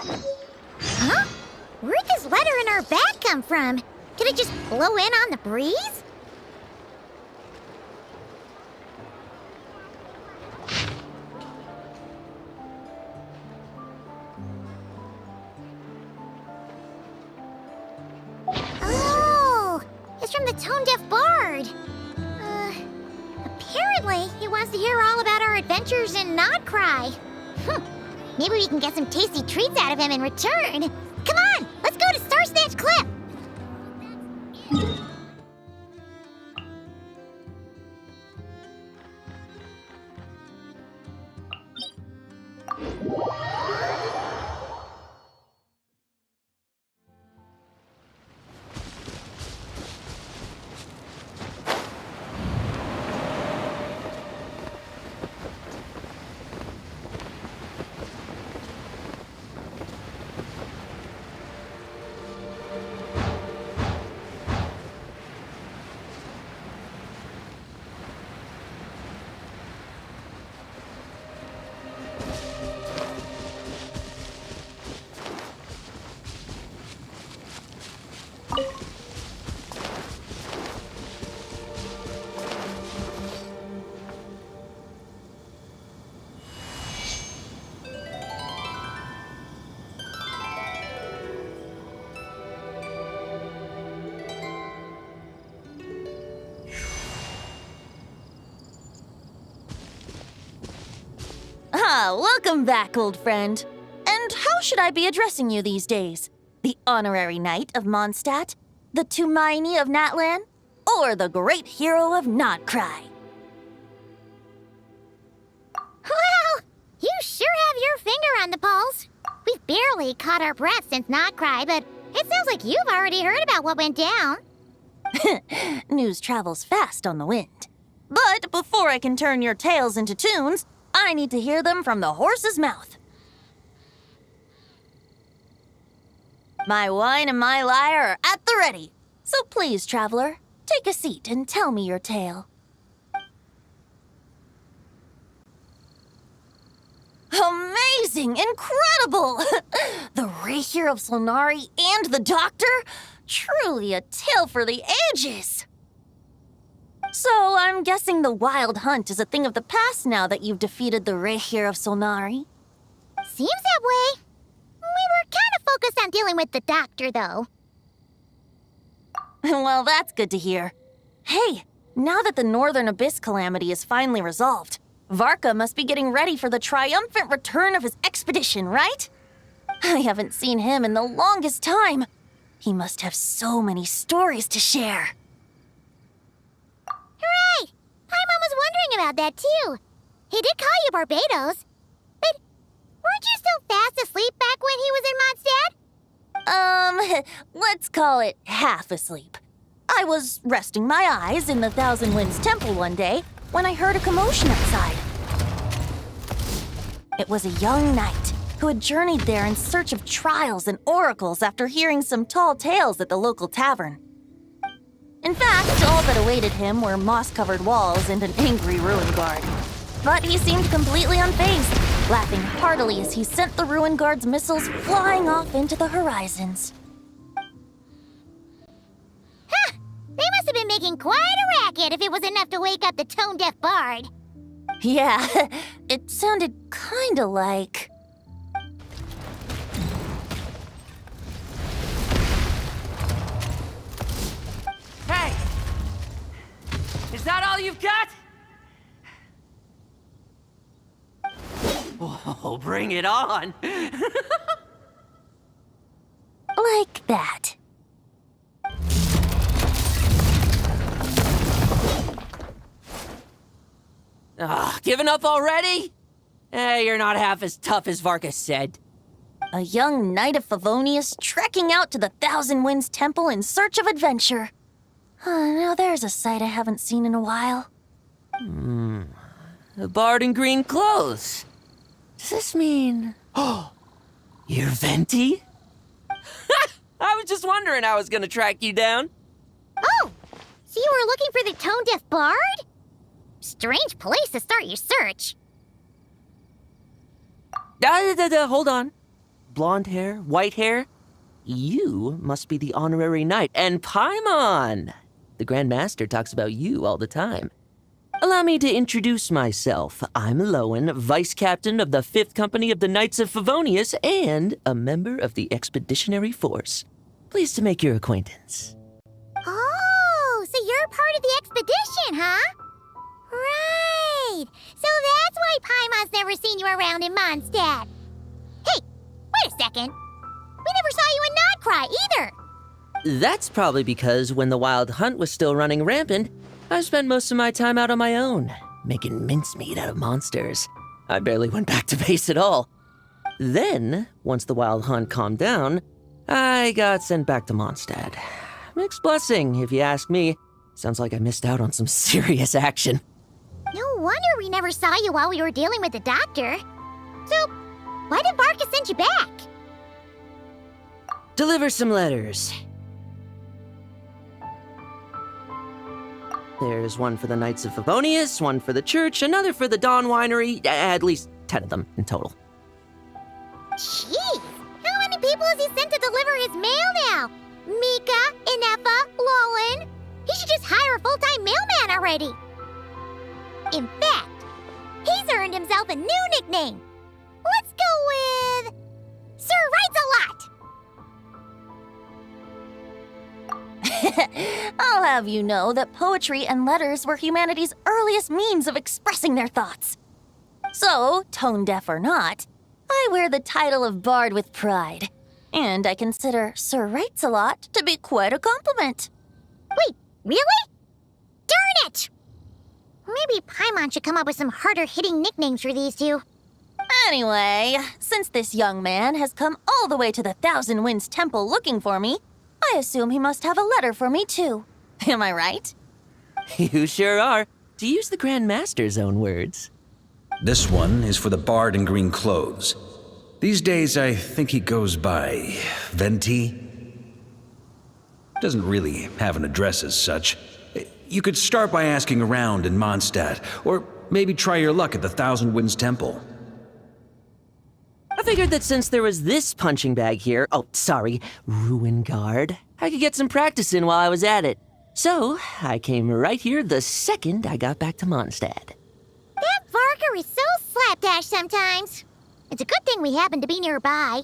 Huh? Where'd this letter in our bag come from? Did it just blow in on the breeze? Oh, it's from the tone-deaf bard. Apparently, he wants to hear all about our adventures in Nod-Krai. Maybe we can get some tasty treats out of him in return. Come on, let's go to Star Snatch Cliff. Welcome back, old friend. And how should I be addressing you these days? The honorary knight of Mondstadt? The Tumaini of Natlan? Or the great hero of Nod-Krai? Well, you sure have your finger on the pulse. We've barely caught our breath since Nod-Krai, but it sounds like you've already heard about what went down. News travels fast on the wind. But before I can turn your tales into tunes, I need to hear them from the horse's mouth. My wine and my lyre are at the ready. So please, traveler, take a seat and tell me your tale. Amazing! Incredible! The Rapier of Solnari and the Doctor? Truly a tale for the ages! So, I'm guessing the wild hunt is a thing of the past now that you've defeated the Rapier of Solnari? Seems that way. We were kind of focused on dealing with the Doctor, though. Well, that's good to hear. Hey, now that the Northern Abyss calamity is finally resolved, Varka must be getting ready for the triumphant return of his expedition, right? I haven't seen him in the longest time. He must have so many stories to share. Hooray! Paimon was wondering about that, too. He did call you Barbados. But weren't you still fast asleep back when he was in Mondstadt? Let's call it half asleep. I was resting my eyes in the Thousand Winds Temple one day when I heard a commotion outside. It was a young knight who had journeyed there in search of trials and oracles after hearing some tall tales at the local tavern. In fact, all that awaited him were moss-covered walls and an angry ruin guard. But he seemed completely unfazed, laughing heartily as he sent the ruin guard's missiles flying off into the horizons. Huh! They must have been making quite a racket if it was enough to wake up the tone-deaf bard. Yeah, it sounded kinda like... Hey! Is that all you've got? Oh, bring it on! like that. Giving up already? You're not half as tough as Varka said. A young Knight of Favonius trekking out to the Thousand Winds Temple in search of adventure. Now there's a sight I haven't seen in a while. A bard in green clothes. Does this mean... Oh, you're Venti? I was just wondering how I was gonna track you down. Oh, so you were looking for the tone-deaf bard? Strange place to start your search. Hold on. blonde hair, white hair? You must be the honorary knight, and Paimon! The Grand Master talks about you all the time. Allow me to introduce myself. I'm Lohen, Vice Captain of the 5th Company of the Knights of Favonius and a member of the Expeditionary Force. Pleased to make your acquaintance. Oh, so you're part of the expedition, huh? Right. So that's why Paimon's never seen you around in Mondstadt. Hey, wait a second. We never saw you in Nod-Krai either. That's probably because when the wild hunt was still running rampant, I spent most of my time out on my own, making mincemeat out of monsters. I barely went back to base at all. Then, once the wild hunt calmed down, I got sent back to Mondstadt. Mixed blessing, if you ask me. Sounds like I missed out on some serious action. No wonder we never saw you while we were dealing with the doctor. So, why did Varka send you back? Deliver some letters. There's one for the Knights of Favonius, one for the church, another for the Dawn Winery, at least 10 of them in total. Jeez, how many people has he sent to deliver his mail now? Mika, Inefa, Lohen. He should just hire a full-time mailman already. In fact, he's earned himself a new nickname. Let's go with... Sir Writes-A-Lot. I'll have you know that poetry and letters were humanity's earliest means of expressing their thoughts. So, tone-deaf or not, I wear the title of Bard with pride. And I consider Sir Writes-A-Lot to be quite a compliment. Wait, really? Darn it! Maybe Paimon should come up with some harder-hitting nicknames for these two. Anyway, since this young man has come all the way to the Thousand Winds Temple looking for me, I assume he must have a letter for me too. Am I right? You sure are, to use the Grand Master's own words. This one is for the bard in green clothes. These days, I think he goes by Venti. Doesn't really have an address as such. You could start by asking around in Mondstadt, or maybe try your luck at the Thousand Winds Temple. I figured that since there was this punching bag here, ruin guard, I could get some practice in while I was at it. So, I came right here the second I got back to Mondstadt. That Varka is so slapdash sometimes. It's a good thing we happen to be nearby.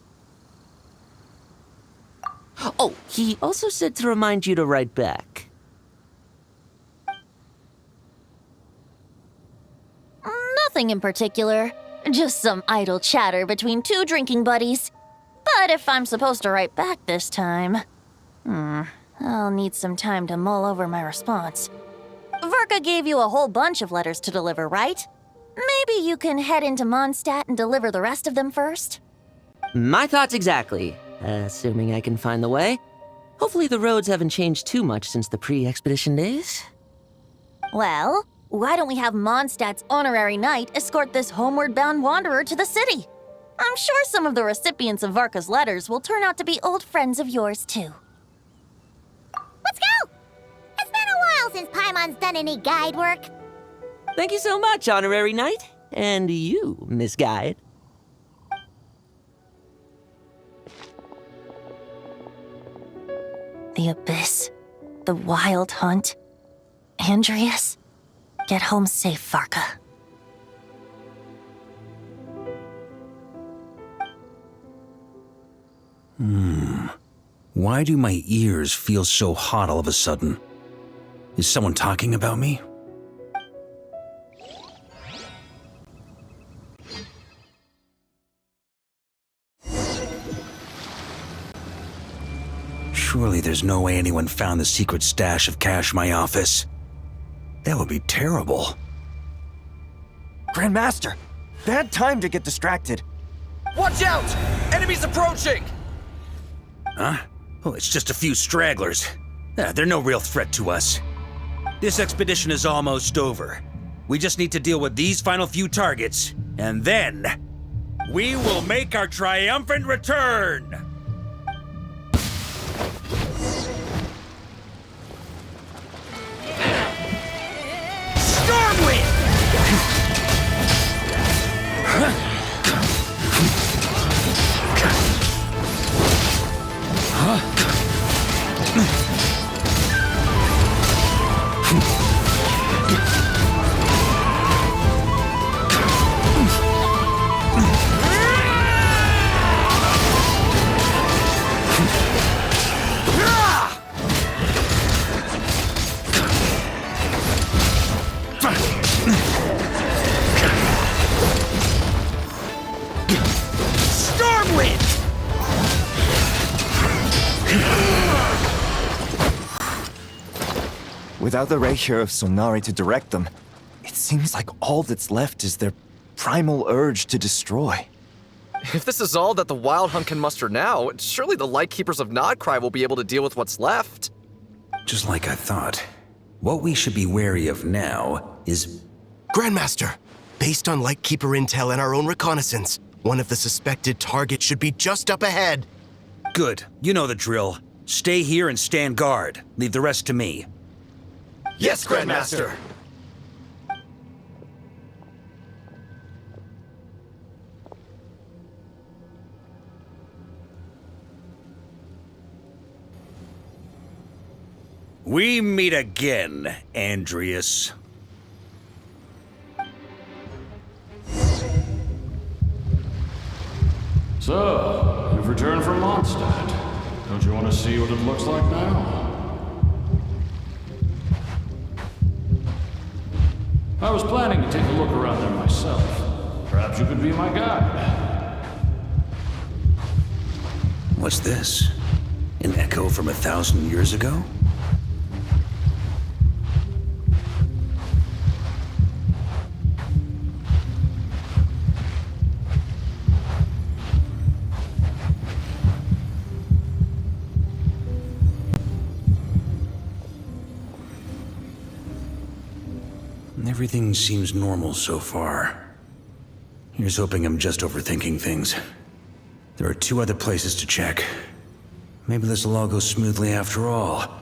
Oh, he also said to remind you to write back. Nothing in particular. Just some idle chatter between two drinking buddies. But if I'm supposed to write back this time... I'll need some time to mull over my response. Varka gave you a whole bunch of letters to deliver, right? Maybe you can head into Mondstadt and deliver the rest of them first? My thoughts exactly, assuming I can find the way. Hopefully the roads haven't changed too much since the pre-expedition days. Well, why don't we have Mondstadt's honorary knight escort this homeward-bound wanderer to the city? I'm sure some of the recipients of Varka's letters will turn out to be old friends of yours, too. Let's go! It's been a while since Paimon's done any guide work. Thank you so much, honorary knight. And you, Miss Guide. The Abyss. The Wild Hunt. Andrius. Get home safe, Varka. Why do my ears feel so hot all of a sudden? Is someone talking about me? Surely there's no way anyone found the secret stash of cash in my office. That would be terrible. Grandmaster, bad time to get distracted. Watch out! Enemies approaching! Huh? Oh, it's just a few stragglers. They're no real threat to us. This expedition is almost over. We just need to deal with these final few targets, and then we will make our triumphant return! Without the ray here of Sonari to direct them, it seems like all that's left is their primal urge to destroy. If this is all that the Wild Hunt can muster now, surely the Lightkeepers of Nod-Krai will be able to deal with what's left. Just like I thought. What we should be wary of now is... Grandmaster, based on Lightkeeper intel and our own reconnaissance, one of the suspected targets should be just up ahead. Good. You know the drill. Stay here and stand guard. Leave the rest to me. Yes, Grandmaster! We meet again, Andrius. So, you've returned from Mondstadt. Don't you want to see what it looks like now? I was planning to take a look around there myself. Perhaps you could be my guide. What's this? An echo from 1,000 years ago? Everything seems normal so far. Here's hoping I'm just overthinking things. There are 2 other places to check. Maybe this will all go smoothly after all.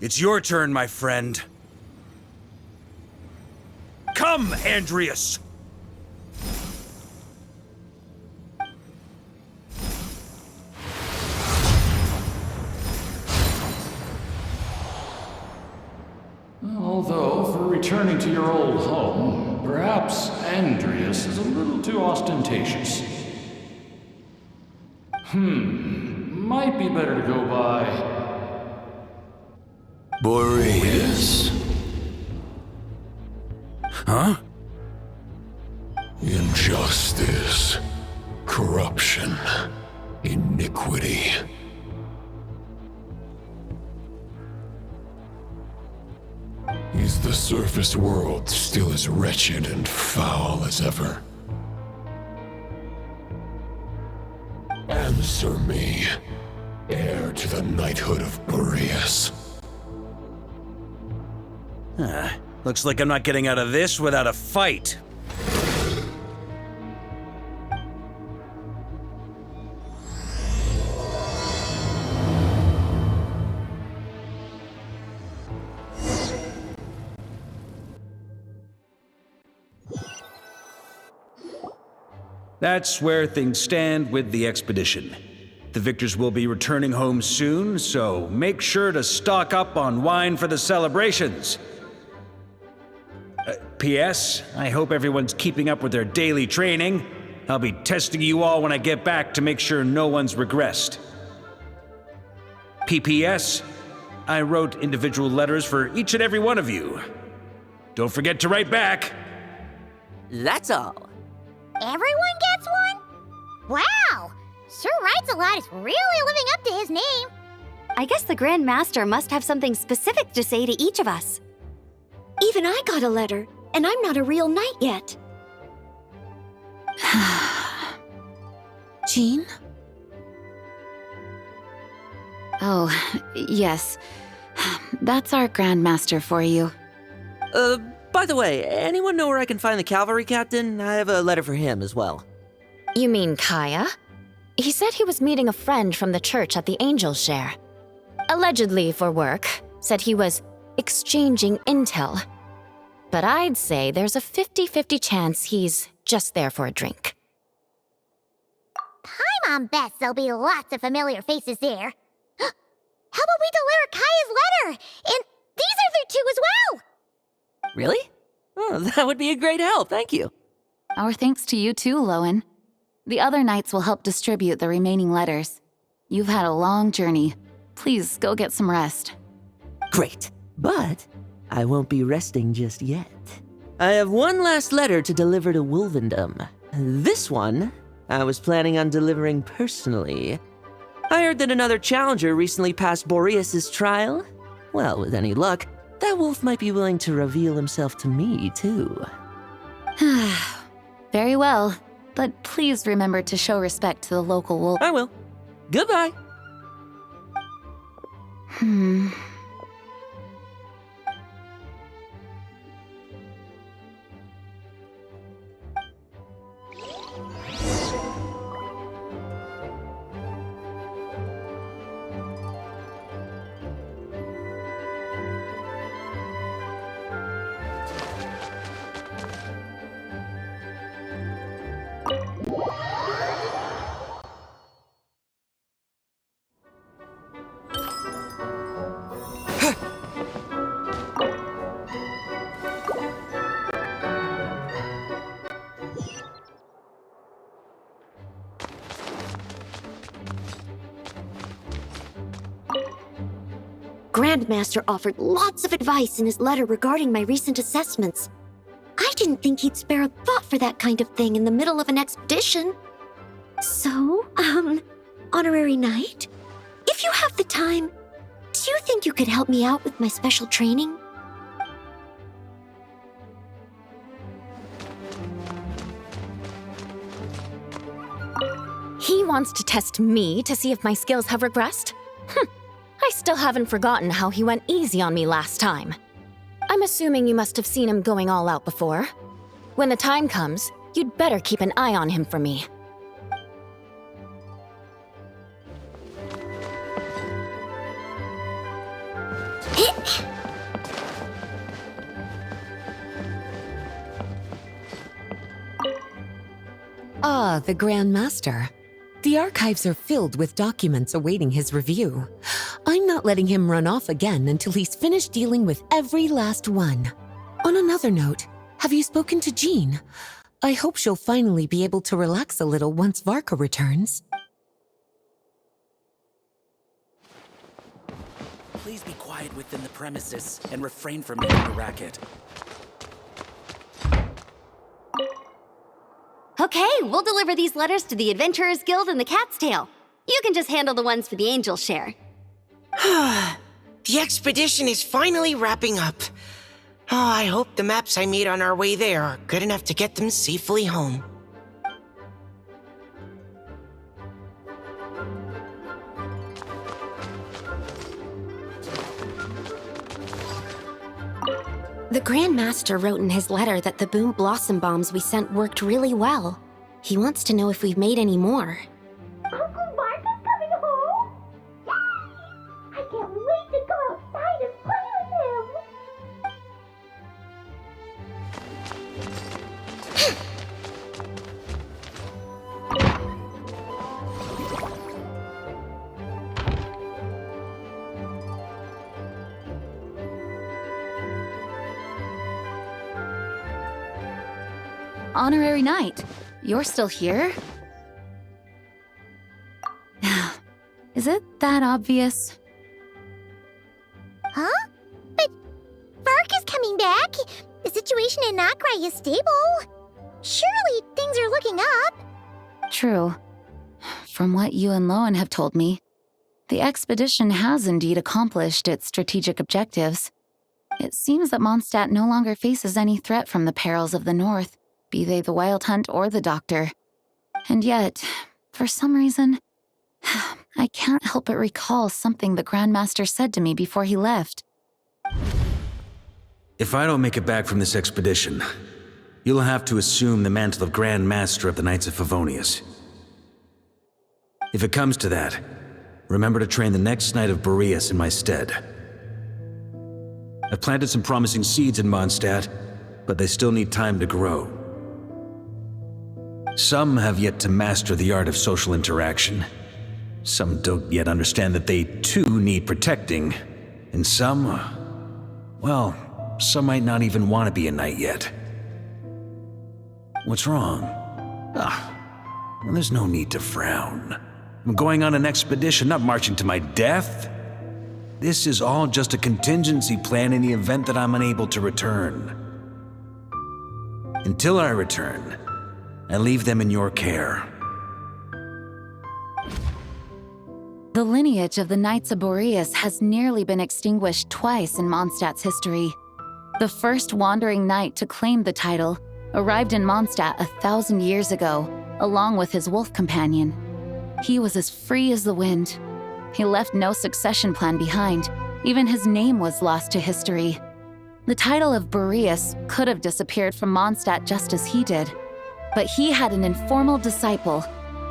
It's your turn, my friend. Come, Andrius! Although, for returning to your old home, perhaps Andrius is a little too ostentatious. Might be better to go by... Boreas. Huh? Injustice. Corruption. Iniquity. Is the surface world still as wretched and foul as ever? Answer me, heir to the knighthood of Boreas. Looks like I'm not getting out of this without a fight. That's where things stand with the expedition. The victors will be returning home soon, so make sure to stock up on wine for the celebrations. P.S. I hope everyone's keeping up with their daily training. I'll be testing you all when I get back to make sure no one's regressed. P.P.S. I wrote individual letters for each and every one of you. Don't forget to write back. That's all. Everyone gets one? Wow! Sir Writes-A-Lot is really living up to his name. I guess the Grand Master must have something specific to say to each of us. Even I got a letter, and I'm not a real knight yet. Jean? Oh, yes. That's our Grand Master for you. By the way, anyone know where I can find the cavalry captain? I have a letter for him as well. You mean Kaya? He said he was meeting a friend from the church at the Angel Share. Allegedly for work. Said he was exchanging intel. But I'd say there's a 50-50 chance he's just there for a drink. I'm on best there'll be lots of familiar faces there. How about we deliver Kaya's letter? And these are there too as well! Really? Oh, that would be a great help, thank you. Our thanks to you too, Lohen. The other knights will help distribute the remaining letters. You've had a long journey. Please go get some rest. Great, but I won't be resting just yet. I have one last letter to deliver to Wolvendom. This one, I was planning on delivering personally. I heard that another challenger recently passed Boreas's trial. Well, with any luck, that wolf might be willing to reveal himself to me, too. Very well, but please remember to show respect to the local wolf. I will. Goodbye. Grandmaster offered lots of advice in his letter regarding my recent assessments. I didn't think he'd spare a thought for that kind of thing in the middle of an expedition. So, Honorary Knight, if you have the time, do you think you could help me out with my special training? He wants to test me to see if my skills have regressed? I still haven't forgotten how he went easy on me last time. I'm assuming you must have seen him going all out before. When the time comes, you'd better keep an eye on him for me. Ah, the Grand Master. The archives are filled with documents awaiting his review. I'm not letting him run off again until he's finished dealing with every last one. On another note, have you spoken to Jean? I hope she'll finally be able to relax a little once Varka returns. Please be quiet within the premises and refrain from making a racket. Okay, we'll deliver these letters to the Adventurers Guild and the Cat's Tail. You can just handle the ones for the Angel's share. The expedition is finally wrapping up. Oh, I hope the maps I made on our way there are good enough to get them safely home. The Grand Master wrote in his letter that the Boom Blossom Bombs we sent worked really well. He wants to know if we've made any more. Uncle Varka's coming home? Yay! I can't wait to go outside and play Honorary Knight, you're still here? Is it that obvious? Huh? But Varka's coming back. The situation in Nod-Krai is stable. Surely things are looking up. True. From what you and Lohen have told me, the expedition has indeed accomplished its strategic objectives. It seems that Mondstadt no longer faces any threat from the perils of the north, be they the Wild Hunt or the Doctor. And yet, for some reason, I can't help but recall something the Grandmaster said to me before he left. If I don't make it back from this expedition, you'll have to assume the mantle of Grand Master of the Knights of Favonius. If it comes to that, remember to train the next Knight of Boreas in my stead. I've planted some promising seeds in Mondstadt, but they still need time to grow. Some have yet to master the art of social interaction. Some don't yet understand that they too need protecting. And some, well, some might not even want to be a knight yet. What's wrong? Well, there's no need to frown. I'm going on an expedition, not marching to my death. This is all just a contingency plan in the event that I'm unable to return. Until I return, I leave them in your care. The lineage of the Knights of Boreas has nearly been extinguished twice in Mondstadt's history. The first wandering knight to claim the title arrived in Mondstadt 1,000 years ago, along with his wolf companion. He was as free as the wind. He left no succession plan behind. Even his name was lost to history. The title of Boreas could have disappeared from Mondstadt just as he did. But he had an informal disciple,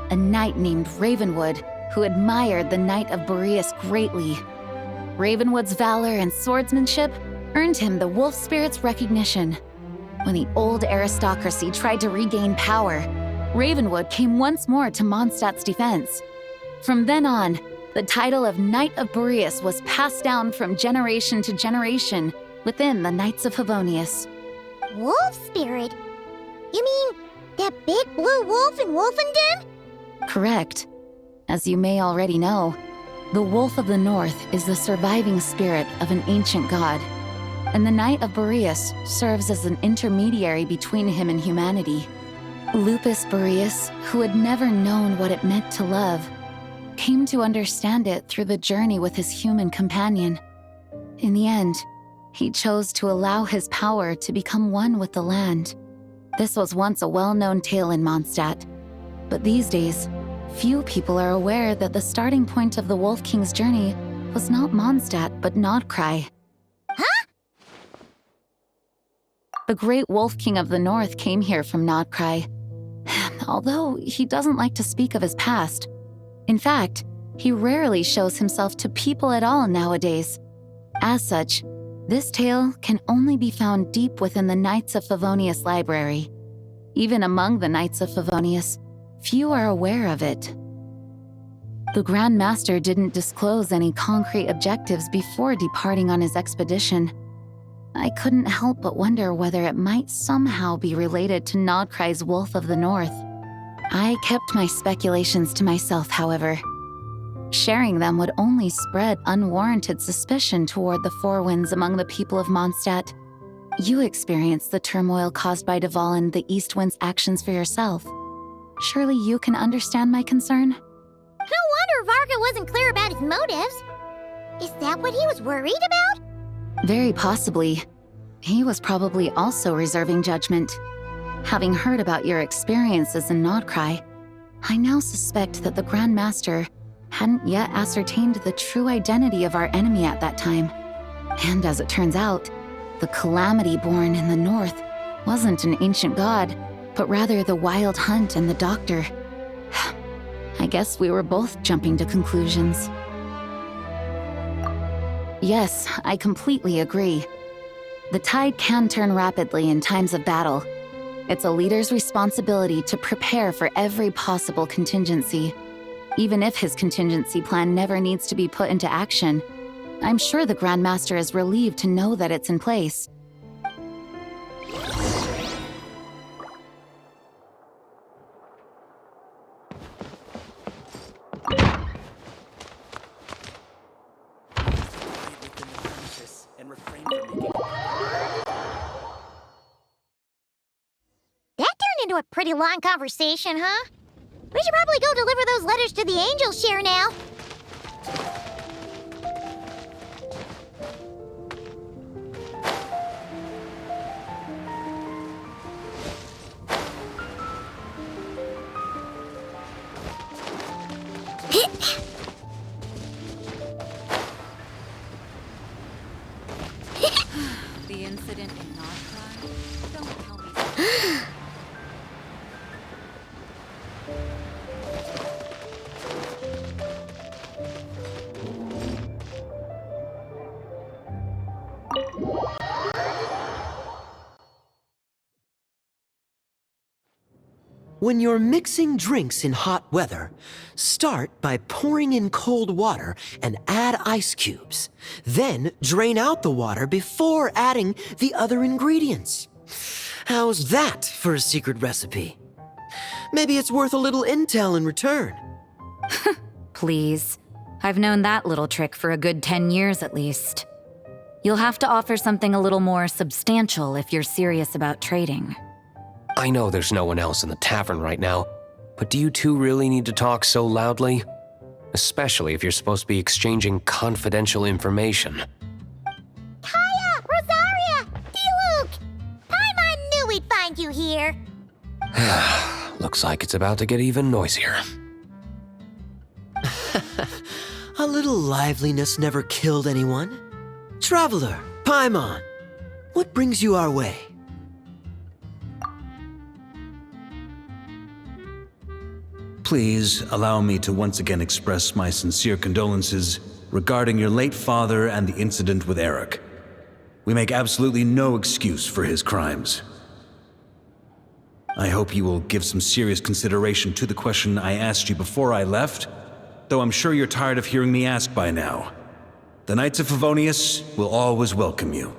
a knight named Ravenwood, who admired the Knight of Boreas greatly. Ravenwood's valor and swordsmanship earned him the wolf spirit's recognition. When the old aristocracy tried to regain power, Ravenwood came once more to Mondstadt's defense. From then on, the title of Knight of Boreas was passed down from generation to generation within the Knights of Favonius. Wolf spirit? You mean that big blue wolf in Wolfenden? Correct. As you may already know, the Wolf of the North is the surviving spirit of an ancient god, and the Knight of Boreas serves as an intermediary between him and humanity. Lupus Boreas, who had never known what it meant to love, came to understand it through the journey with his human companion. In the end, he chose to allow his power to become one with the land. This was once a well-known tale in Mondstadt, but these days, few people are aware that the starting point of the Wolf King's journey was not Mondstadt, but Nod-Krai. Huh? The great Wolf King of the North came here from Nod-Krai, although he doesn't like to speak of his past. In fact, he rarely shows himself to people at all nowadays. As such, this tale can only be found deep within the Knights of Favonius library. Even among the Knights of Favonius, few are aware of it. The Grand Master didn't disclose any concrete objectives before departing on his expedition. I couldn't help but wonder whether it might somehow be related to Nod-Krai's Wolf of the North. I kept my speculations to myself, however. Sharing them would only spread unwarranted suspicion toward the Four Winds among the people of Mondstadt. You experienced the turmoil caused by Dvalin the East Wind's actions for yourself. Surely you can understand my concern? No wonder Varka wasn't clear about his motives. Is that what he was worried about? Very possibly. He was probably also reserving judgment. Having heard about your experiences in Nod-Krai, I now suspect that the Grand Master hadn't yet ascertained the true identity of our enemy at that time. And as it turns out, the calamity born in the north wasn't an ancient god, but rather the Wild Hunt and the Doctor. I guess we were both jumping to conclusions. Yes, I completely agree. The tide can turn rapidly in times of battle. It's a leader's responsibility to prepare for every possible contingency. Even if his contingency plan never needs to be put into action, I'm sure the Grand Master is relieved to know that it's in place. That turned into a pretty long conversation, huh? We should probably go deliver those letters to the Angel Share now. The incident in Nod-Krai? Don't tell me. When you're mixing drinks in hot weather, start by pouring in cold water and add ice cubes. Then drain out the water before adding the other ingredients. How's that for a secret recipe? Maybe it's worth a little intel in return. Please. I've known that little trick for a good 10 years at least. You'll have to offer something a little more substantial if you're serious about trading. I know there's no one else in the tavern right now, but do you two really need to talk so loudly? Especially if you're supposed to be exchanging confidential information. Kaya! Rosaria! Diluc! Paimon knew we'd find you here! Looks like it's about to get even noisier. A little liveliness never killed anyone. Traveler, Paimon, what brings you our way? Please allow me to once again express my sincere condolences regarding your late father and the incident with Eric. We make absolutely no excuse for his crimes. I hope you will give some serious consideration to the question I asked you before I left, though I'm sure you're tired of hearing me ask by now. The Knights of Favonius will always welcome you.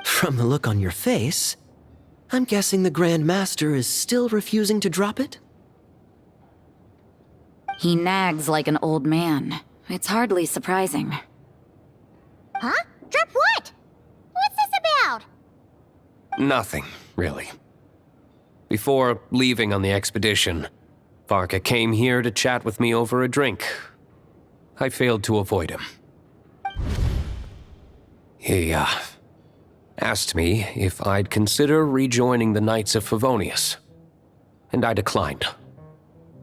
From the look on your face, I'm guessing the Grand Master is still refusing to drop it? He nags like an old man. It's hardly surprising. Huh? Drop what? What's this about? Nothing, really. Before leaving on the expedition, Varka came here to chat with me over a drink. I failed to avoid him. He, asked me if I'd consider rejoining the Knights of Favonius, and I declined.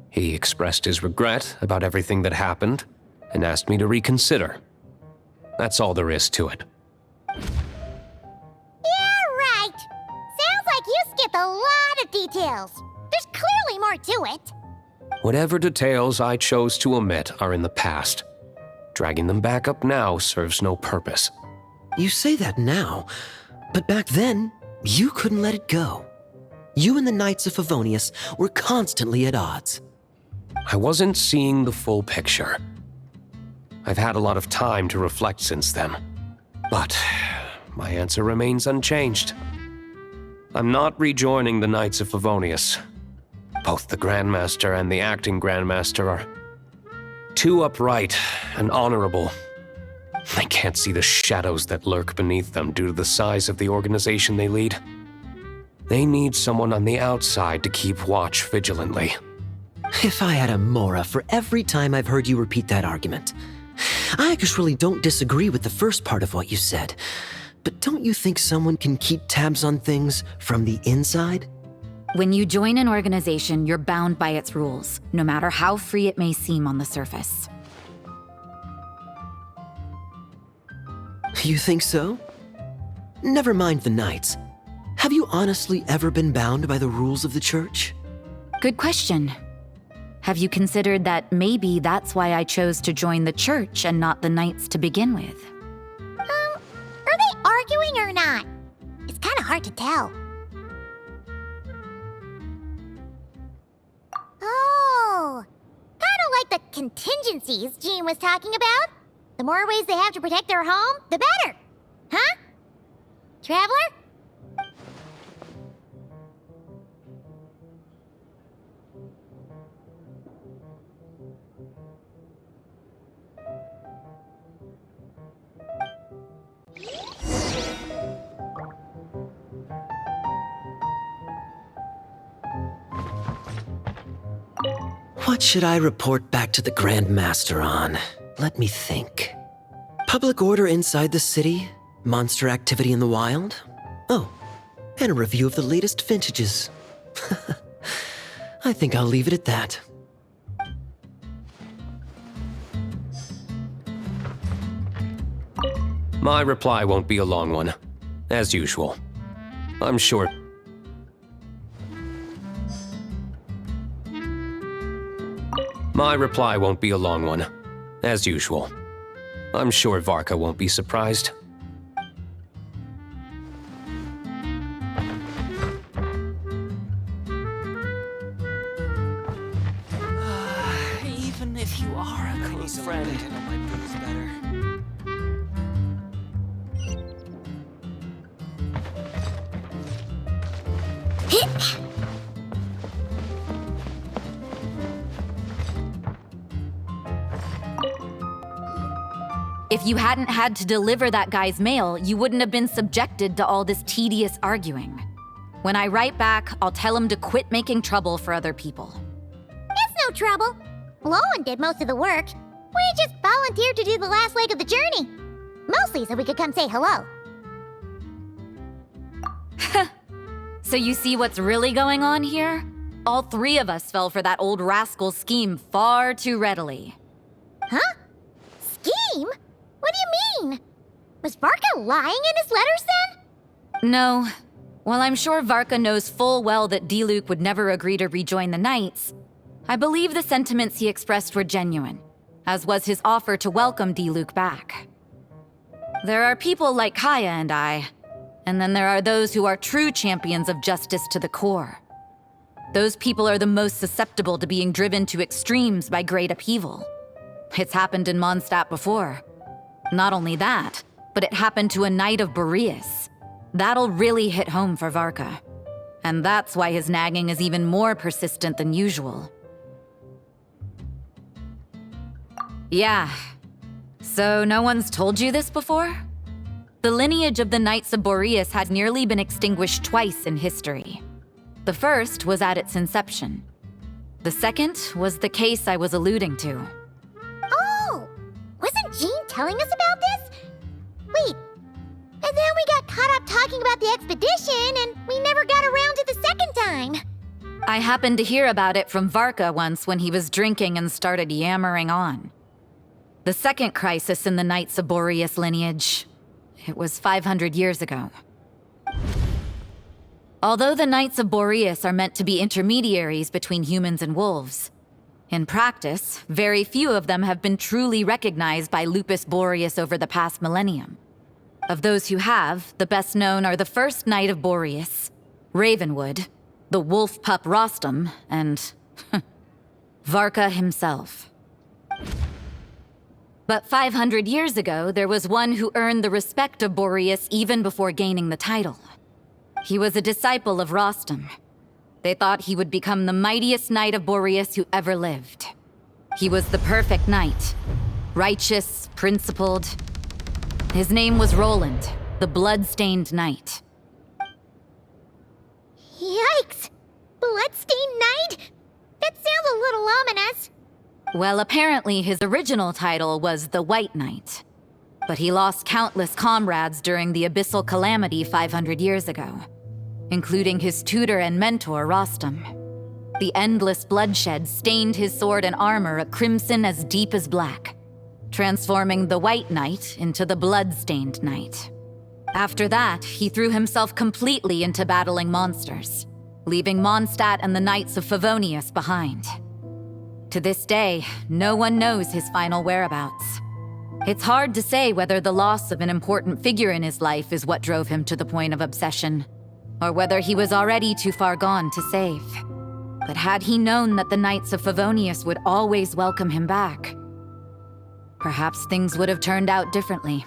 He expressed his regret about everything that happened, and asked me to reconsider. That's all there is to it. Yeah, right! Sounds like you skipped a lot of details. There's clearly more to it. Whatever details I chose to omit are in the past. Dragging them back up now serves no purpose. You say that now, but back then, you couldn't let it go. You and the Knights of Favonius were constantly at odds. I wasn't seeing the full picture. I've had a lot of time to reflect since then, but my answer remains unchanged. I'm not rejoining the Knights of Favonius. Both the Grandmaster and the acting Grandmaster are too upright and honorable. I can't see the shadows that lurk beneath them due to the size of the organization they lead. They need someone on the outside to keep watch vigilantly. If I had a Mora for every time I've heard you repeat that argument. I actually don't disagree with the first part of what you said, but don't you think someone can keep tabs on things from the inside? When you join an organization, you're bound by its rules, no matter how free it may seem on the surface. You think so? Never mind the Knights. Have you honestly ever been bound by the rules of the Church? Good question. Have you considered that maybe that's why I chose to join the Church and not the Knights to begin with? Are they arguing or not? It's kind of hard to tell. Oh, kind of like the contingencies Jean was talking about. The more ways they have to protect their home, the better. Huh? Traveler? What should I report back to the Grand Master on? Let me think. Public order inside the city, monster activity in the wild. Oh, and a review of the latest vintages. I think I'll leave it at that. My reply won't be a long one, as usual. I'm sure. My reply won't be a long one, as usual. I'm sure Varka won't be surprised. Even if you are a close friend. If you hadn't had to deliver that guy's mail, you wouldn't have been subjected to all this tedious arguing. When I write back, I'll tell him to quit making trouble for other people. It's no trouble. Lohen did most of the work. We just volunteered to do the last leg of the journey. Mostly so we could come say hello. So you see what's really going on here? All three of us fell for that old rascal's scheme far too readily. Huh? Scheme? What do you mean? Was Varka lying in his letters then? No. While I'm sure Varka knows full well that Diluc would never agree to rejoin the Knights, I believe the sentiments he expressed were genuine, as was his offer to welcome Diluc back. There are people like Kaya and I, and then there are those who are true champions of justice to the core. Those people are the most susceptible to being driven to extremes by great upheaval. It's happened in Mondstadt before. Not only that, but it happened to a Knight of Boreas. That'll really hit home for Varka. And that's why his nagging is even more persistent than usual. Yeah. So no one's told you this before? The lineage of the Knights of Boreas had nearly been extinguished twice in history. The first was at its inception. The second was the case I was alluding to. Oh! Wasn't Jean telling us about this? Wait, and then we got caught up talking about the expedition, and we never got around to the second time. I happened to hear about it from Varka once when he was drinking and started yammering on. The second crisis in the Knights of Boreas lineage. It was 500 years ago. Although the Knights of Boreas are meant to be intermediaries between humans and wolves, in practice, very few of them have been truly recognized by Lupus Boreas over the past millennium. Of those who have, the best known are the first Knight of Boreas, Ravenwood, the wolf pup Rostam, and Varka himself. But 500 years ago, there was one who earned the respect of Boreas even before gaining the title. He was a disciple of Rostam. They thought he would become the mightiest Knight of Boreas who ever lived. He was the perfect knight. Righteous, principled. His name was Roland, the Bloodstained Knight. Yikes! Bloodstained Knight? That sounds a little ominous. Well, apparently his original title was the White Knight. But he lost countless comrades during the abyssal calamity 500 years ago, including his tutor and mentor, Rostam. The endless bloodshed stained his sword and armor a crimson as deep as black, transforming the White Knight into the Bloodstained Knight. After that, he threw himself completely into battling monsters, leaving Mondstadt and the Knights of Favonius behind. To this day, no one knows his final whereabouts. It's hard to say whether the loss of an important figure in his life is what drove him to the point of obsession, or whether he was already too far gone to save. But had he known that the Knights of Favonius would always welcome him back, perhaps things would have turned out differently.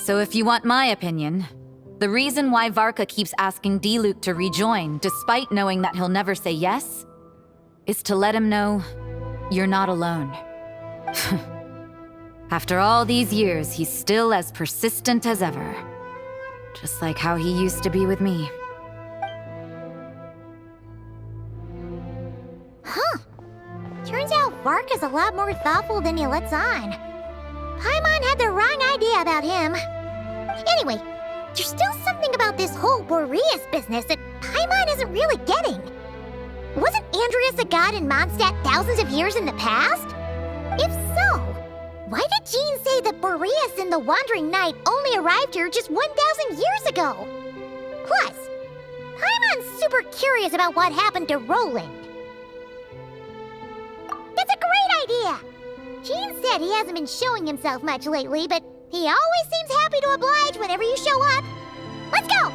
So if you want my opinion, the reason why Varka keeps asking Diluc to rejoin, despite knowing that he'll never say yes, is to let him know you're not alone. After all these years, he's still as persistent as ever. Just like how he used to be with me. Huh. Turns out Varka's a lot more thoughtful than he lets on. Paimon had the wrong idea about him. Anyway, there's still something about this whole Boreas business that Paimon isn't really getting. Wasn't Andrius a god in Mondstadt thousands of years in the past? If so, why did Jean say that Boreas and the Wandering Knight only arrived here just 1,000 years ago? Plus, Paimon's super curious about what happened to Roland. That's a great idea! Jean said he hasn't been showing himself much lately, but he always seems happy to oblige whenever you show up. Let's go!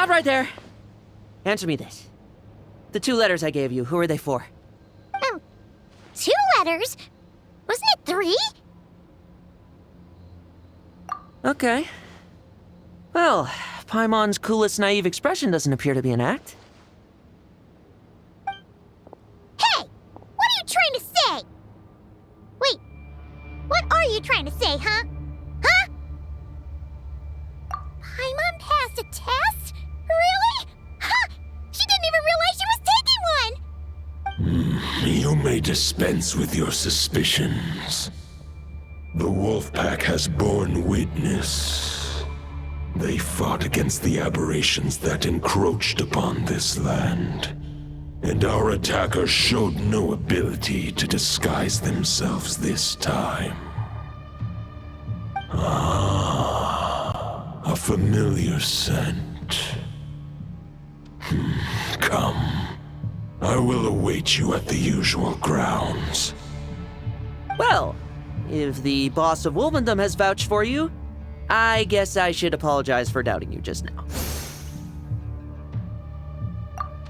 Stop right there. Answer me this. The 2 letters I gave you, who are they for? 2 letters? Wasn't it 3? Okay. Well, Paimon's coolest naive expression doesn't appear to be an act. Hey! What are you trying to say? Wait, what are you trying to say, huh? Huh? Paimon passed a test? Really? Huh! She didn't even realize she was taking one! You may dispense with your suspicions. The Wolfpack has borne witness. They fought against the aberrations that encroached upon this land, and our attackers showed no ability to disguise themselves this time. A familiar scent. Come. I will await you at the usual grounds. Well, if the boss of Wolvendom has vouched for you, I guess I should apologize for doubting you just now.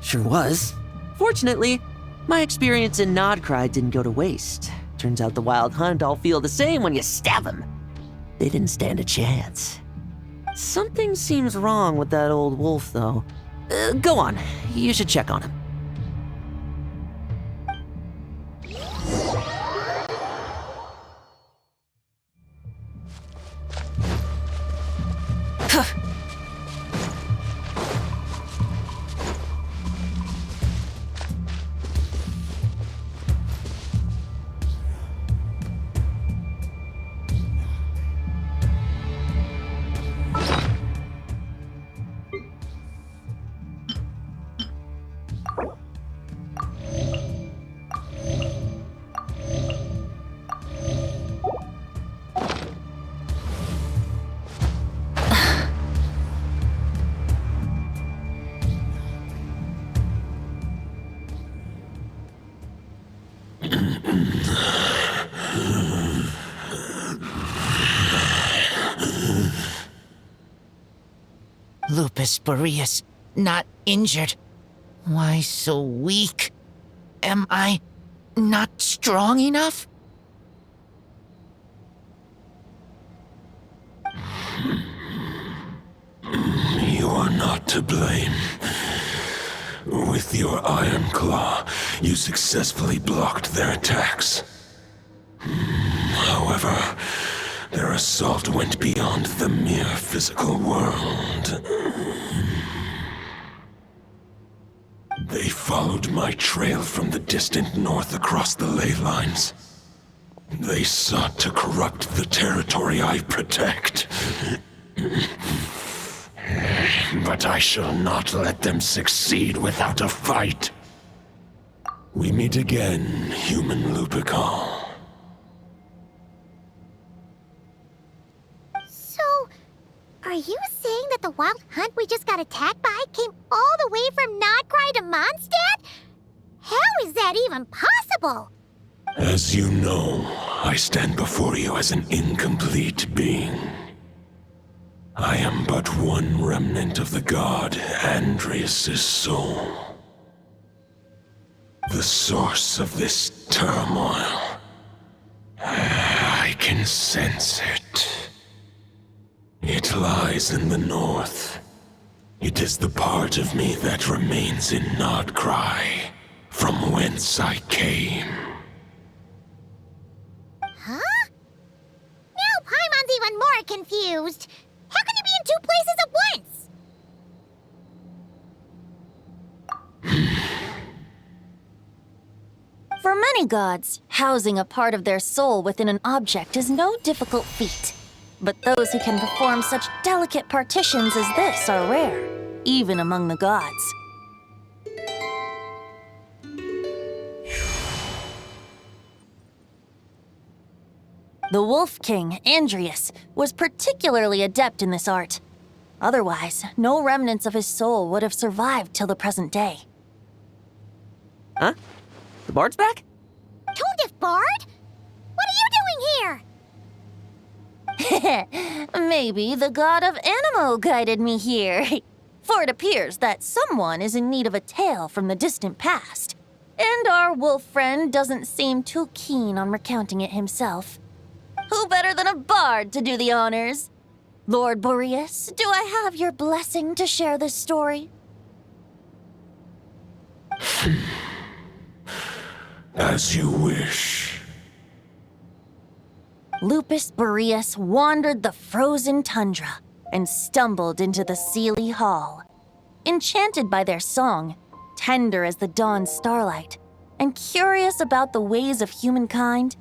Sure was. Fortunately, my experience in Nod-Krai didn't go to waste. Turns out the Wild Hunt all feel the same when you stab them. They didn't stand a chance. Something seems wrong with that old wolf, though. Go on, you should check on him. Lupus Majoris, not injured. Why so weak? Am I not strong enough? You are not to blame. With your Iron Claw, you successfully blocked their attacks. However, their assault went beyond the mere physical world. They followed my trail from the distant north across the ley lines. They sought to corrupt the territory I protect. But I shall not let them succeed without a fight. We meet again, human Lupical. Are you saying that the Wild Hunt we just got attacked by came all the way from Nod-Krai to Mondstadt? How is that even possible? As you know, I stand before you as an incomplete being. I am but one remnant of the god Andrius' soul. The source of this turmoil. I can sense it. It lies in the north. It is the part of me that remains in Nod-Krai, from whence I came. Huh? Now Paimon's even more confused. How can he be in 2 places at once? For many gods, housing a part of their soul within an object is no difficult feat. But those who can perform such delicate partitions as this are rare, even among the gods. The Wolf King, Andrius, was particularly adept in this art. Otherwise, no remnants of his soul would have survived till the present day. Huh? The bard's back? Tone-Diff Bard? What are you doing here? Maybe the god of Animo guided me here. For it appears that someone is in need of a tale from the distant past, and our wolf friend doesn't seem too keen on recounting it himself. Who better than a bard to do the honors? Lord Boreas, do I have your blessing to share this story? As you wish. Lupus Boreas wandered the frozen tundra and stumbled into the Seelie Hall. Enchanted by their song, tender as the dawn starlight, and curious about the ways of humankind,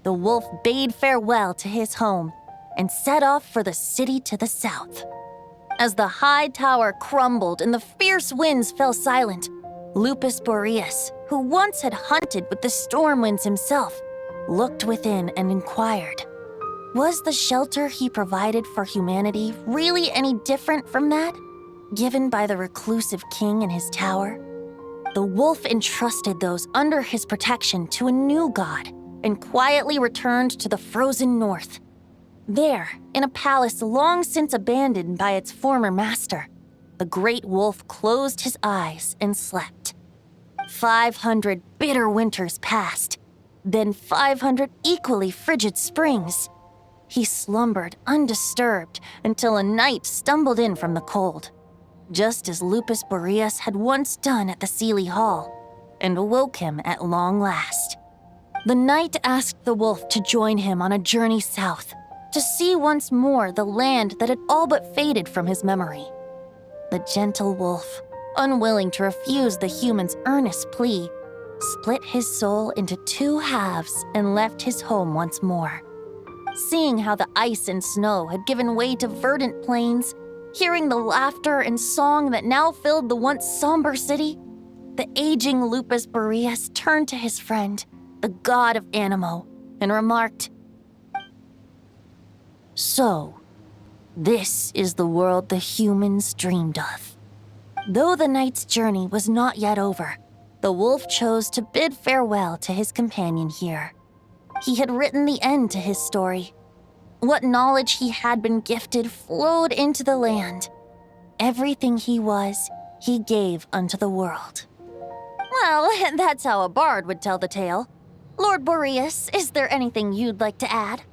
the wolf bade farewell to his home and set off for the city to the south. As the high tower crumbled and the fierce winds fell silent, Lupus Boreas, who once had hunted with the storm winds himself, looked within and inquired, was the shelter he provided for humanity really any different from that given by the reclusive king in his tower? The wolf entrusted those under his protection to a new god and quietly returned to the frozen north. There, in a palace long since abandoned by its former master, the great wolf closed his eyes and slept. 500 bitter winters passed, then 500 equally frigid springs. He slumbered undisturbed until a night stumbled in from the cold, just as Lupus Boreas had once done at the Seelie Hall, and awoke him at long last. The knight asked the wolf to join him on a journey south, to see once more the land that had all but faded from his memory. The gentle wolf, unwilling to refuse the human's earnest plea, split his soul into two halves and left his home once more. Seeing how the ice and snow had given way to verdant plains, hearing the laughter and song that now filled the once somber city, the aging Lupus Boreas turned to his friend, the god of Animo, and remarked, "So, this is the world the humans dreamed of." Though the knight's journey was not yet over, the wolf chose to bid farewell to his companion here. He had written the end to his story. What knowledge he had been gifted flowed into the land. Everything he was, he gave unto the world. Well, that's how a bard would tell the tale. Lord Boreas, is there anything you'd like to add?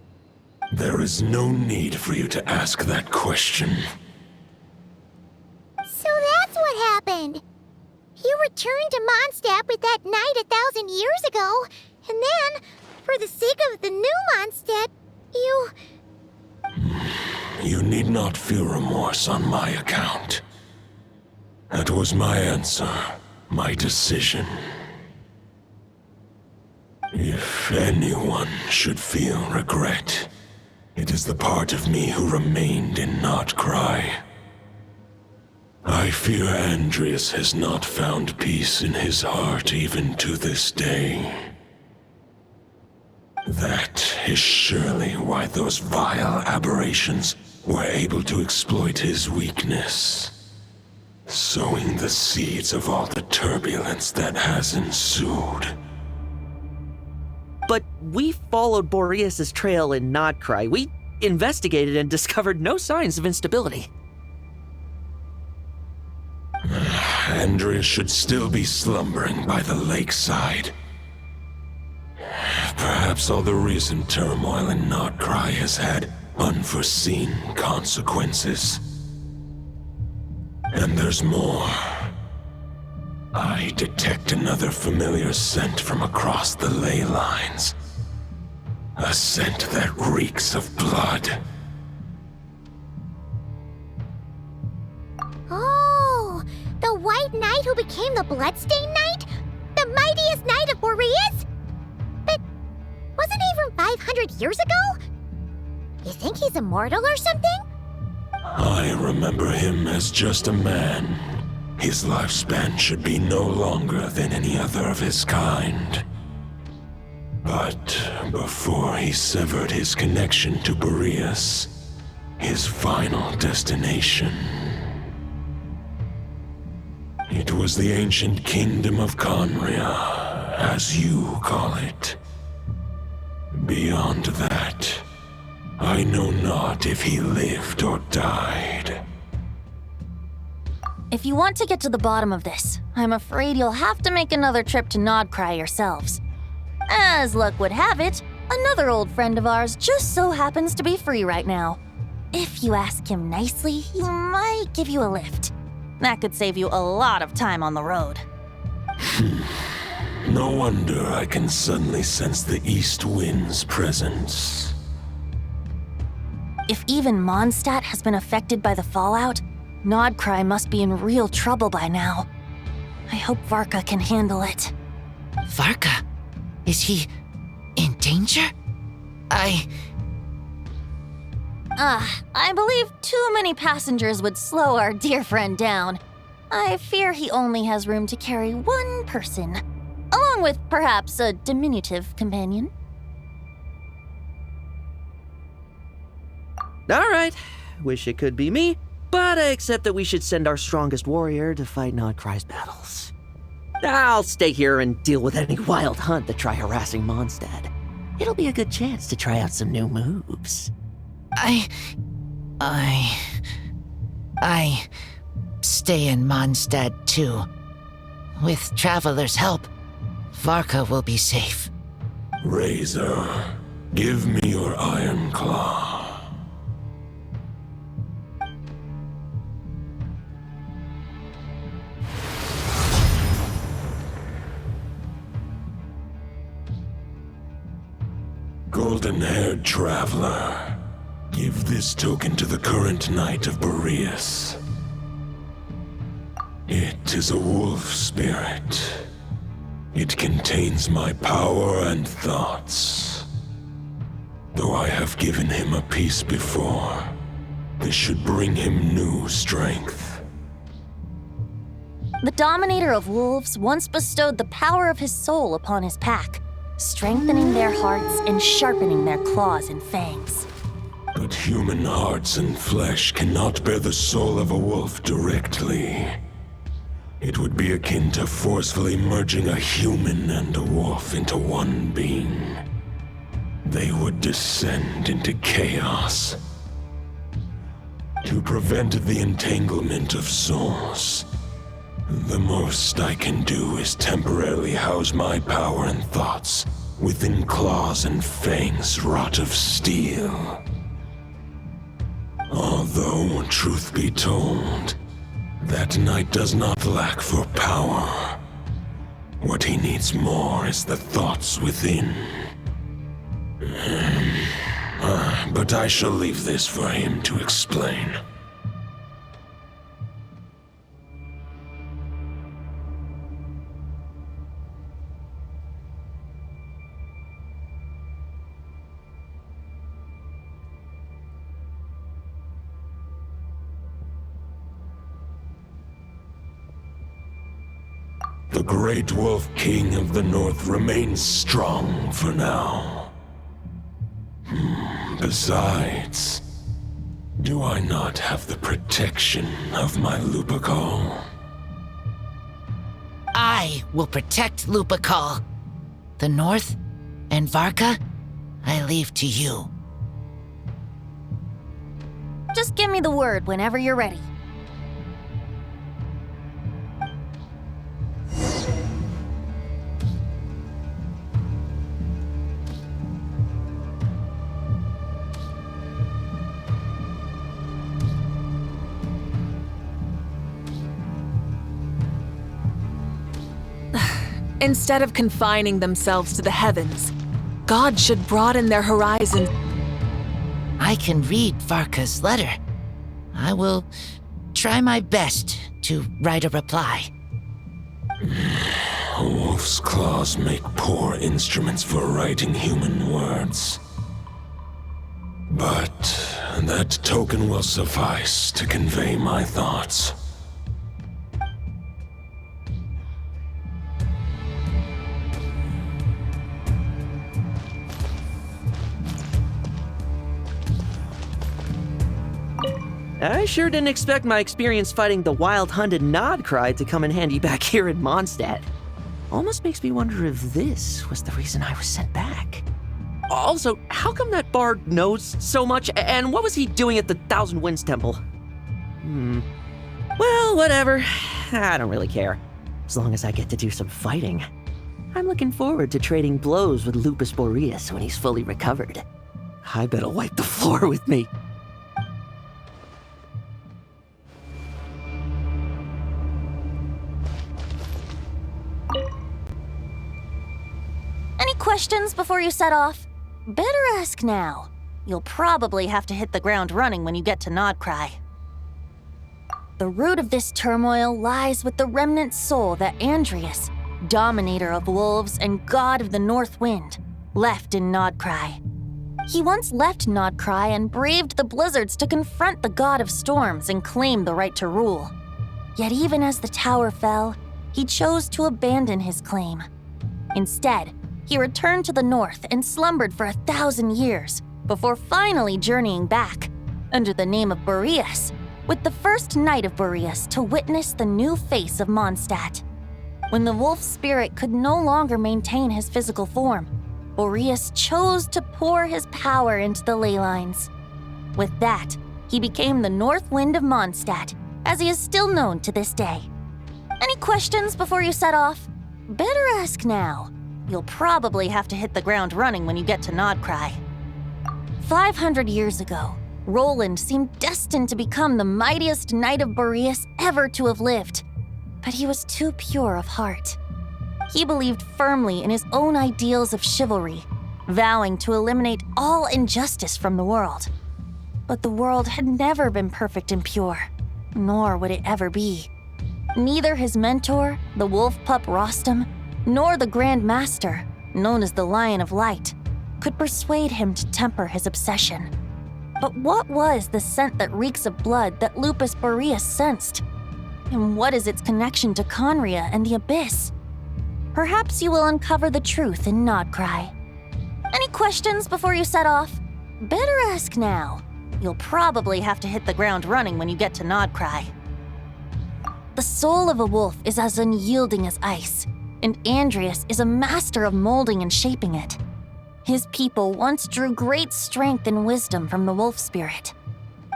There is no need for you to ask that question. So that's what happened. You returned to Mondstadt with that knight 1,000 years ago, and then, for the sake of the new Mondstadt, you... You need not feel remorse on my account. That was my answer, my decision. If anyone should feel regret, it is the part of me who remained in Nod-Krai. I fear Andrius has not found peace in his heart even to this day. That is surely why those vile aberrations were able to exploit his weakness, sowing the seeds of all the turbulence that has ensued. But we followed Boreas' trail in Nod-Krai. We investigated and discovered no signs of instability. Andrius should still be slumbering by the lakeside. Perhaps all the recent turmoil in Nod-Krai has had unforeseen consequences. And there's more. I detect another familiar scent from across the ley lines. A scent that reeks of blood. Oh, the White Knight who became the Bloodstained Knight? The mightiest Knight of Boreas? But wasn't he from 500 years ago? You think he's immortal or something? I remember him as just a man. His lifespan should be no longer than any other of his kind. But before he severed his connection to Boreas, his final destination, it was the ancient kingdom of Conria, as you call it. Beyond that, I know not if he lived or died. If you want to get to the bottom of this, I'm afraid you'll have to make another trip to Nod-Krai yourselves. As luck would have it, another old friend of ours just so happens to be free right now. If you ask him nicely, he might give you a lift. That could save you a lot of time on the road. No wonder I can suddenly sense the east wind's presence. If even Mondstadt has been affected by the fallout, Nod-Krai must be in real trouble by now. I hope Varka can handle it. Varka? Is he in danger? I believe too many passengers would slow our dear friend down. I fear he only has room to carry one person, along with perhaps a diminutive companion. Alright, wish it could be me, but I accept that we should send our strongest warrior to fight Nod-Krai's battles. I'll stay here and deal with any wild hunt that try harassing Mondstadt. It'll be a good chance to try out some new moves. I stay in Mondstadt too. With Traveler's help, Varka will be safe. Razor, give me your iron claw. Golden-haired traveler, give this token to the current Knight of Favonius. It is a wolf spirit. It contains my power and thoughts. Though I have given him a piece before, this should bring him new strength. The Dominator of Wolves once bestowed the power of his soul upon his pack, strengthening their hearts and sharpening their claws and fangs. But human hearts and flesh cannot bear the soul of a wolf directly. It would be akin to forcefully merging a human and a wolf into one being. They would descend into chaos. To prevent the entanglement of souls, the most I can do is temporarily house my power and thoughts within claws and fangs wrought of steel. Although, truth be told, that knight does not lack for power. What he needs more is the thoughts within. But I shall leave this for him to explain. The Great Wolf King of the North remains strong for now. Besides, do I not have the protection of my Lupacol? I will protect Lupacol. The North and Varka, I leave to you. Just give me the word whenever you're ready. Instead of confining themselves to the heavens, God should broaden their horizons. I can read Varka's letter. I will try my best to write a reply. A wolf's claws make poor instruments for writing human words. But that token will suffice to convey my thoughts. I sure didn't expect my experience fighting the wild-hunted Nod-Krai to come in handy back here in Mondstadt. Almost makes me wonder if this was the reason I was sent back. Also, how come that bard knows so much, and what was he doing at the Thousand Winds Temple? Well, whatever. I don't really care. As long as I get to do some fighting. I'm looking forward to trading blows with Lupus Majoris when he's fully recovered. I bet he'll wipe the floor with me. Any questions before you set off? Better ask now. You'll probably have to hit the ground running when you get to Nod-Krai. The root of this turmoil lies with the remnant soul that Andrius, dominator of wolves and god of the north wind, left in Nod-Krai. He once left Nod-Krai and braved the blizzards to confront the god of storms and claim the right to rule. Yet even as the tower fell, he chose to abandon his claim. Instead, he returned to the north and slumbered for 1,000 years before finally journeying back, under the name of Boreas, with the first Knight of Boreas to witness the new face of Mondstadt. When the wolf spirit could no longer maintain his physical form, Boreas chose to pour his power into the ley lines. With that, he became the North Wind of Mondstadt, as he is still known to this day. Any questions before you set off? Better ask now. You'll probably have to hit the ground running when you get to Nod-Krai. 500 years ago, Roland seemed destined to become the mightiest Knight of Boreas ever to have lived. But he was too pure of heart. He believed firmly in his own ideals of chivalry, vowing to eliminate all injustice from the world. But the world had never been perfect and pure, nor would it ever be. Neither his mentor, the wolf pup Rostam, nor the Grand Master, known as the Lion of Light, could persuade him to temper his obsession. But what was the scent that reeks of blood that Lupus Majoris sensed? And what is its connection to Khaenri'ah and the Abyss? Perhaps you will uncover the truth in Nod-Krai. Any questions before you set off? Better ask now. You'll probably have to hit the ground running when you get to Nod-Krai. The soul of a wolf is as unyielding as ice, and Andrius is a master of molding and shaping it. His people once drew great strength and wisdom from the wolf spirit.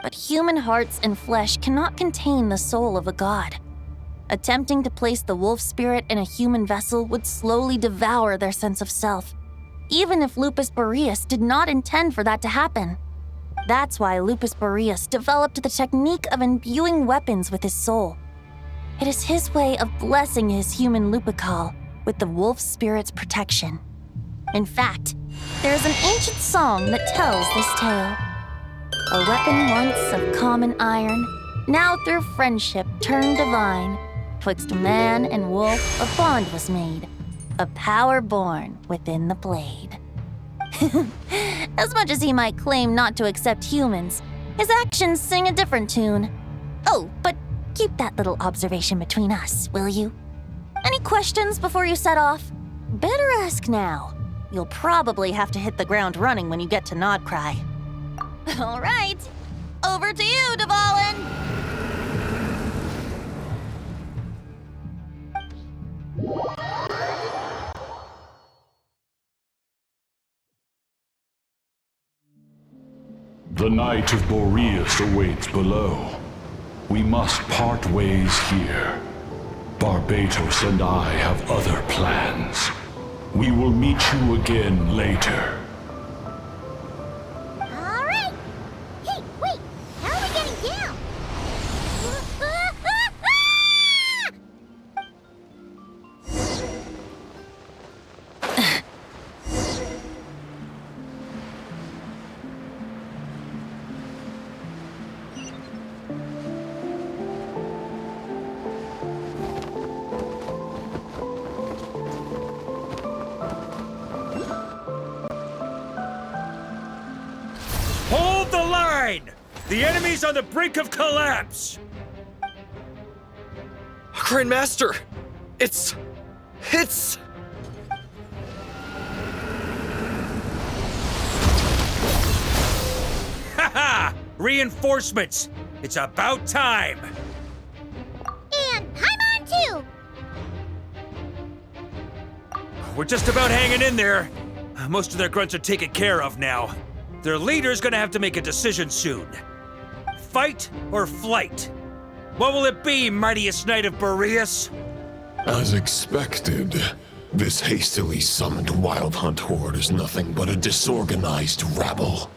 But human hearts and flesh cannot contain the soul of a god. Attempting to place the wolf spirit in a human vessel would slowly devour their sense of self, even if Lupus Majoris did not intend for that to happen. That's why Lupus Majoris developed the technique of imbuing weapons with his soul. It is his way of blessing his human Lupical with the wolf spirit's protection. In fact, there is an ancient song that tells this tale. A weapon once of common iron, now through friendship turned divine. Twixt man and wolf a bond was made, a power born within the blade. As much as he might claim not to accept humans, his actions sing a different tune. Oh, but keep that little observation between us, will you? Any questions before you set off? Better ask now. You'll probably have to hit the ground running when you get to Nod-Krai. All right, over to you, Dvalin! The Knight of Boreas awaits below. We must part ways here. Barbatos and I have other plans. We will meet you again later. All right. Hey, wait. How are we getting down? Hold the line! The enemy's on the brink of collapse! Grandmaster! It's... Haha! Reinforcements! It's about time! And I'm on too! We're just about hanging in there. Most of their grunts are taken care of now. Their leader's gonna have to make a decision soon. Fight or flight? What will it be, mightiest Knight of Boreas? As expected, this hastily summoned Wild Hunt horde is nothing but a disorganized rabble.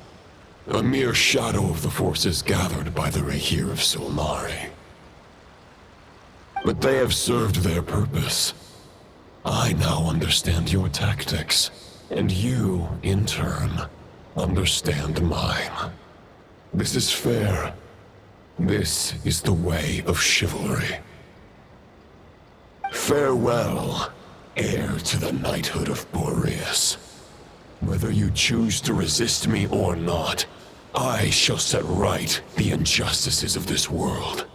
A mere shadow of the forces gathered by the Reheir of Solnari. But they have served their purpose. I now understand your tactics, and you, in turn, understand mine. This is fair. This is the way of chivalry. Farewell, heir to the knighthood of Boreas. Whether you choose to resist me or not, I shall set right the injustices of this world.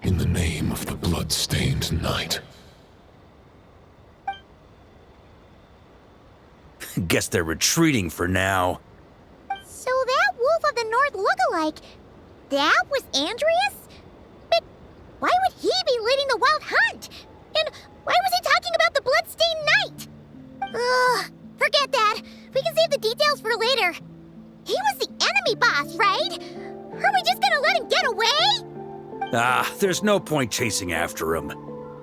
In the name of the Bloodstained Knight. Guess they're retreating for now. So that Wolf of the North look-alike, that was Andrius? But why would he be leading the Wild Hunt? And why was he talking about the Bloodstained Knight? Ugh, forget that. We can save the details for later. He was the enemy boss, right? Are we just gonna let him get away? There's no point chasing after him.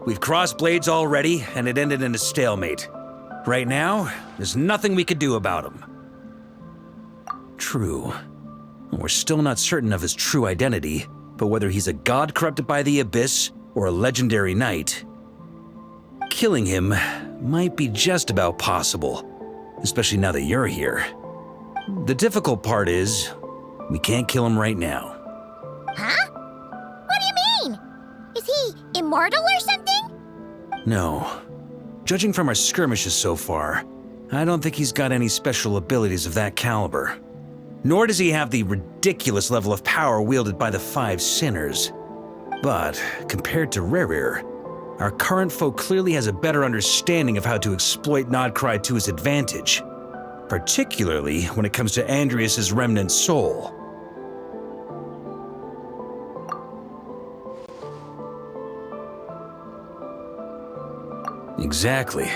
We've crossed blades already, and it ended in a stalemate. Right now, there's nothing we could do about him. True. We're still not certain of his true identity, but whether he's a god corrupted by the Abyss or a legendary knight, killing him might be just about possible, especially now that you're here. The difficult part is, we can't kill him right now. Huh? What do you mean? Is he immortal or something? No. Judging from our skirmishes so far, I don't think he's got any special abilities of that caliber. Nor does he have the ridiculous level of power wielded by the Five Sinners. But, compared to Rerir, our current foe clearly has a better understanding of how to exploit Nod-Krai to his advantage, particularly when it comes to Andrius' remnant soul. Exactly.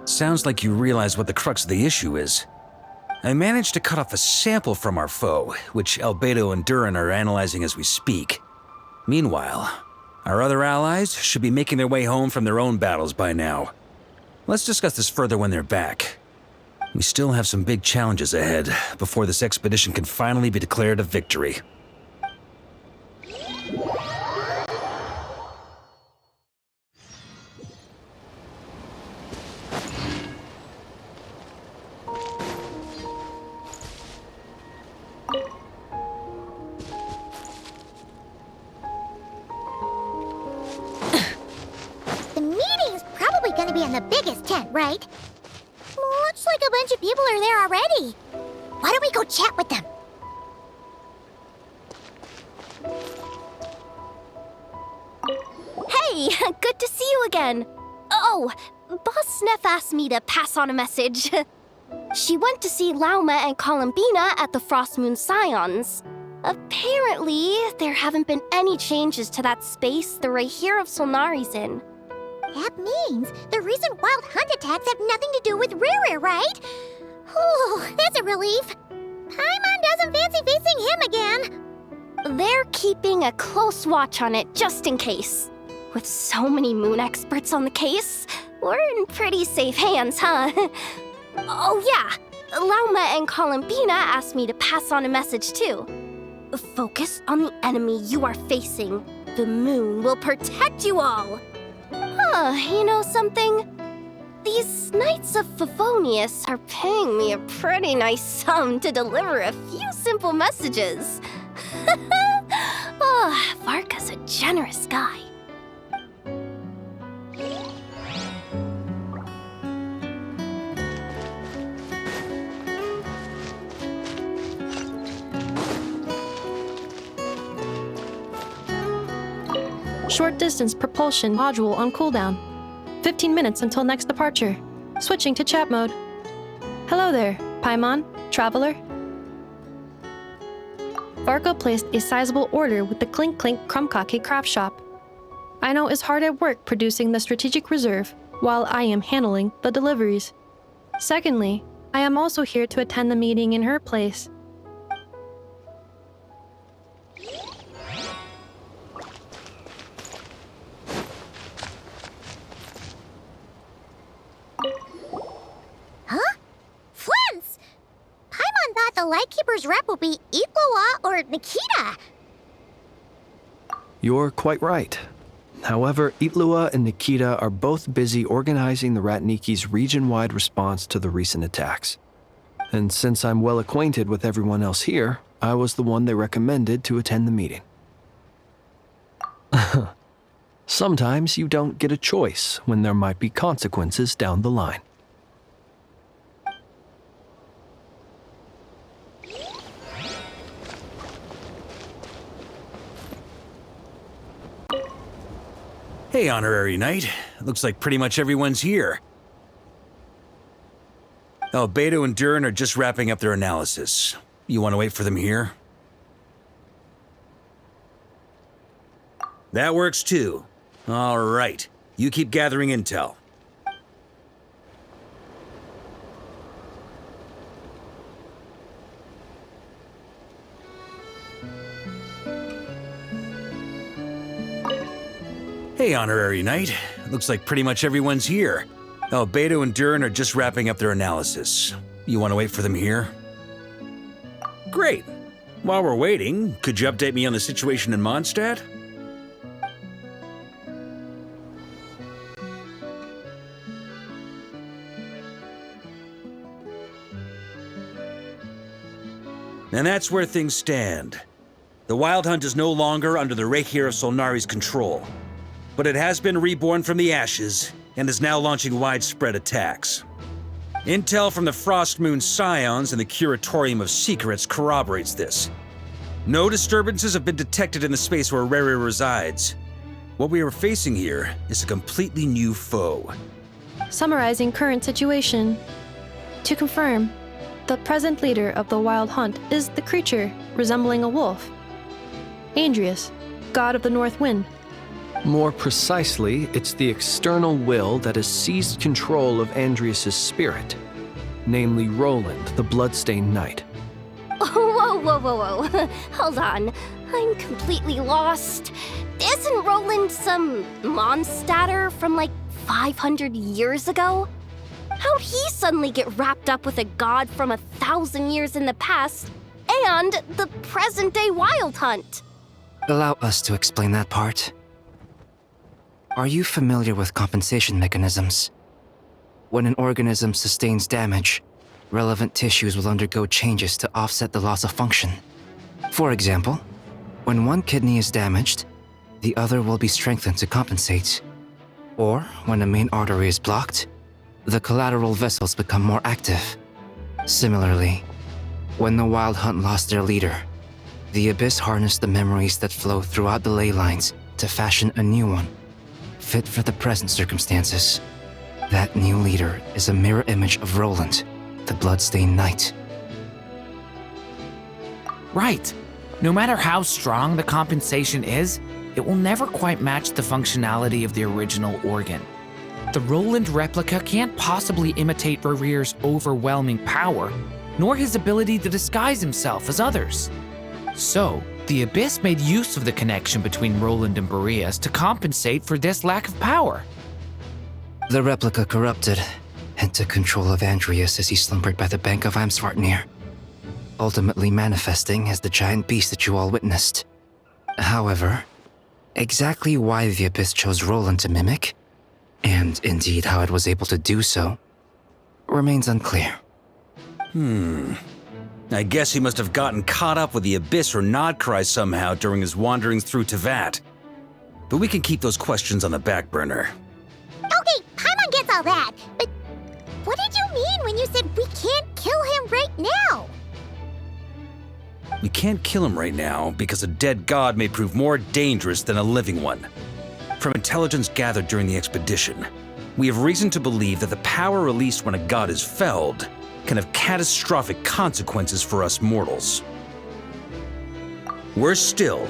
Sounds like you realize what the crux of the issue is. I managed to cut off a sample from our foe, which Albedo and Durin are analyzing as we speak. Meanwhile, our other allies should be making their way home from their own battles by now. Let's discuss this further when they're back. We still have some big challenges ahead before this expedition can finally be declared a victory. Gonna be in the biggest tent, right? Looks like a bunch of people are there already. Why don't we go chat with them? Hey, good to see you again. Oh, Boss Sneff asked me to pass on a message. She went to see Lauma and Columbina at the Frost Moon Scions. Apparently, there haven't been any changes to that space the Reheir of Solnari's in. That means the recent Wild Hunt attacks have nothing to do with Rerir, right? Oh, that's a relief. Paimon doesn't fancy facing him again. They're keeping a close watch on it just in case. With so many moon experts on the case, we're in pretty safe hands, huh? Oh yeah, Lauma and Columbina asked me to pass on a message too. Focus on the enemy you are facing. The moon will protect you all. You know something? These Knights of Favonius are paying me a pretty nice sum to deliver a few simple messages. Varka's a generous guy. Short distance propulsion module on cooldown. 15 minutes until next departure. Switching to chat mode. Hello there, Paimon, traveler. Varka placed a sizable order with the Clink Clink Krumkake craft shop. I know is hard at work producing the strategic reserve, while I am handling the deliveries. Secondly, I am also here to attend the meeting in her place. the Lightkeeper's rep will be Itlua or Nikita. You're quite right. However, Itlua and Nikita are both busy organizing the Ratniki's region-wide response to the recent attacks. And since I'm well acquainted with everyone else here, I was the one they recommended to attend the meeting. Sometimes you don't get a choice when there might be consequences down the line. Hey, Honorary Knight. Looks like pretty much everyone's here. Beto and Durin are just wrapping up their analysis. You want to wait for them here? That works too. All right. You keep gathering intel. Hey, Honorary Knight. Looks like pretty much everyone's here. Beto and Durin are just wrapping up their analysis. You want to wait for them here? Great. While we're waiting, could you update me on the situation in Mondstadt? And that's where things stand. The Wild Hunt is no longer under the Reikir of Solnari's control, but it has been reborn from the ashes and is now launching widespread attacks. Intel from the Frostmoon Scions and the Curatorium of Secrets corroborates this. No disturbances have been detected in the space where Rere resides. What we are facing here is a completely new foe. Summarizing current situation. To confirm, the present leader of the Wild Hunt is the creature resembling a wolf. Andrius, god of the North Wind. More precisely, it's the external will that has seized control of Andrius' spirit, namely Roland, the Bloodstained Knight. Whoa. Hold on. I'm completely lost. Isn't Roland some Mondstadter from like 500 years ago? How'd he suddenly get wrapped up with a god from 1,000 years in the past and the present-day Wild Hunt? Allow us to explain that part. Are you familiar with compensation mechanisms? When an organism sustains damage, relevant tissues will undergo changes to offset the loss of function. For example, when one kidney is damaged, the other will be strengthened to compensate. Or when a main artery is blocked, the collateral vessels become more active. Similarly, when the Wild Hunt lost their leader, the Abyss harnessed the memories that flow throughout the ley lines to fashion a new one, fit for the present circumstances. That new leader is a mirror image of Roland, the Bloodstained Knight. Right. No matter how strong the compensation is, it will never quite match the functionality of the original organ. The Roland replica can't possibly imitate Rere's overwhelming power, nor his ability to disguise himself as others. So, the Abyss made use of the connection between Roland and Boreas to compensate for this lack of power. The replica corrupted and took control of Andrius as he slumbered by the bank of Amsvartnir, ultimately manifesting as the giant beast that you all witnessed. However, exactly why the Abyss chose Roland to mimic, and indeed how it was able to do so, remains unclear. I guess he must have gotten caught up with the Abyss or Nod-Krai somehow during his wanderings through Teyvat. But we can keep those questions on the back burner. Okay, Paimon gets all that, but what did you mean when you said we can't kill him right now? We can't kill him right now because a dead god may prove more dangerous than a living one. From intelligence gathered during the expedition, we have reason to believe that the power released when a god is felled can have catastrophic consequences for us mortals. Worse still,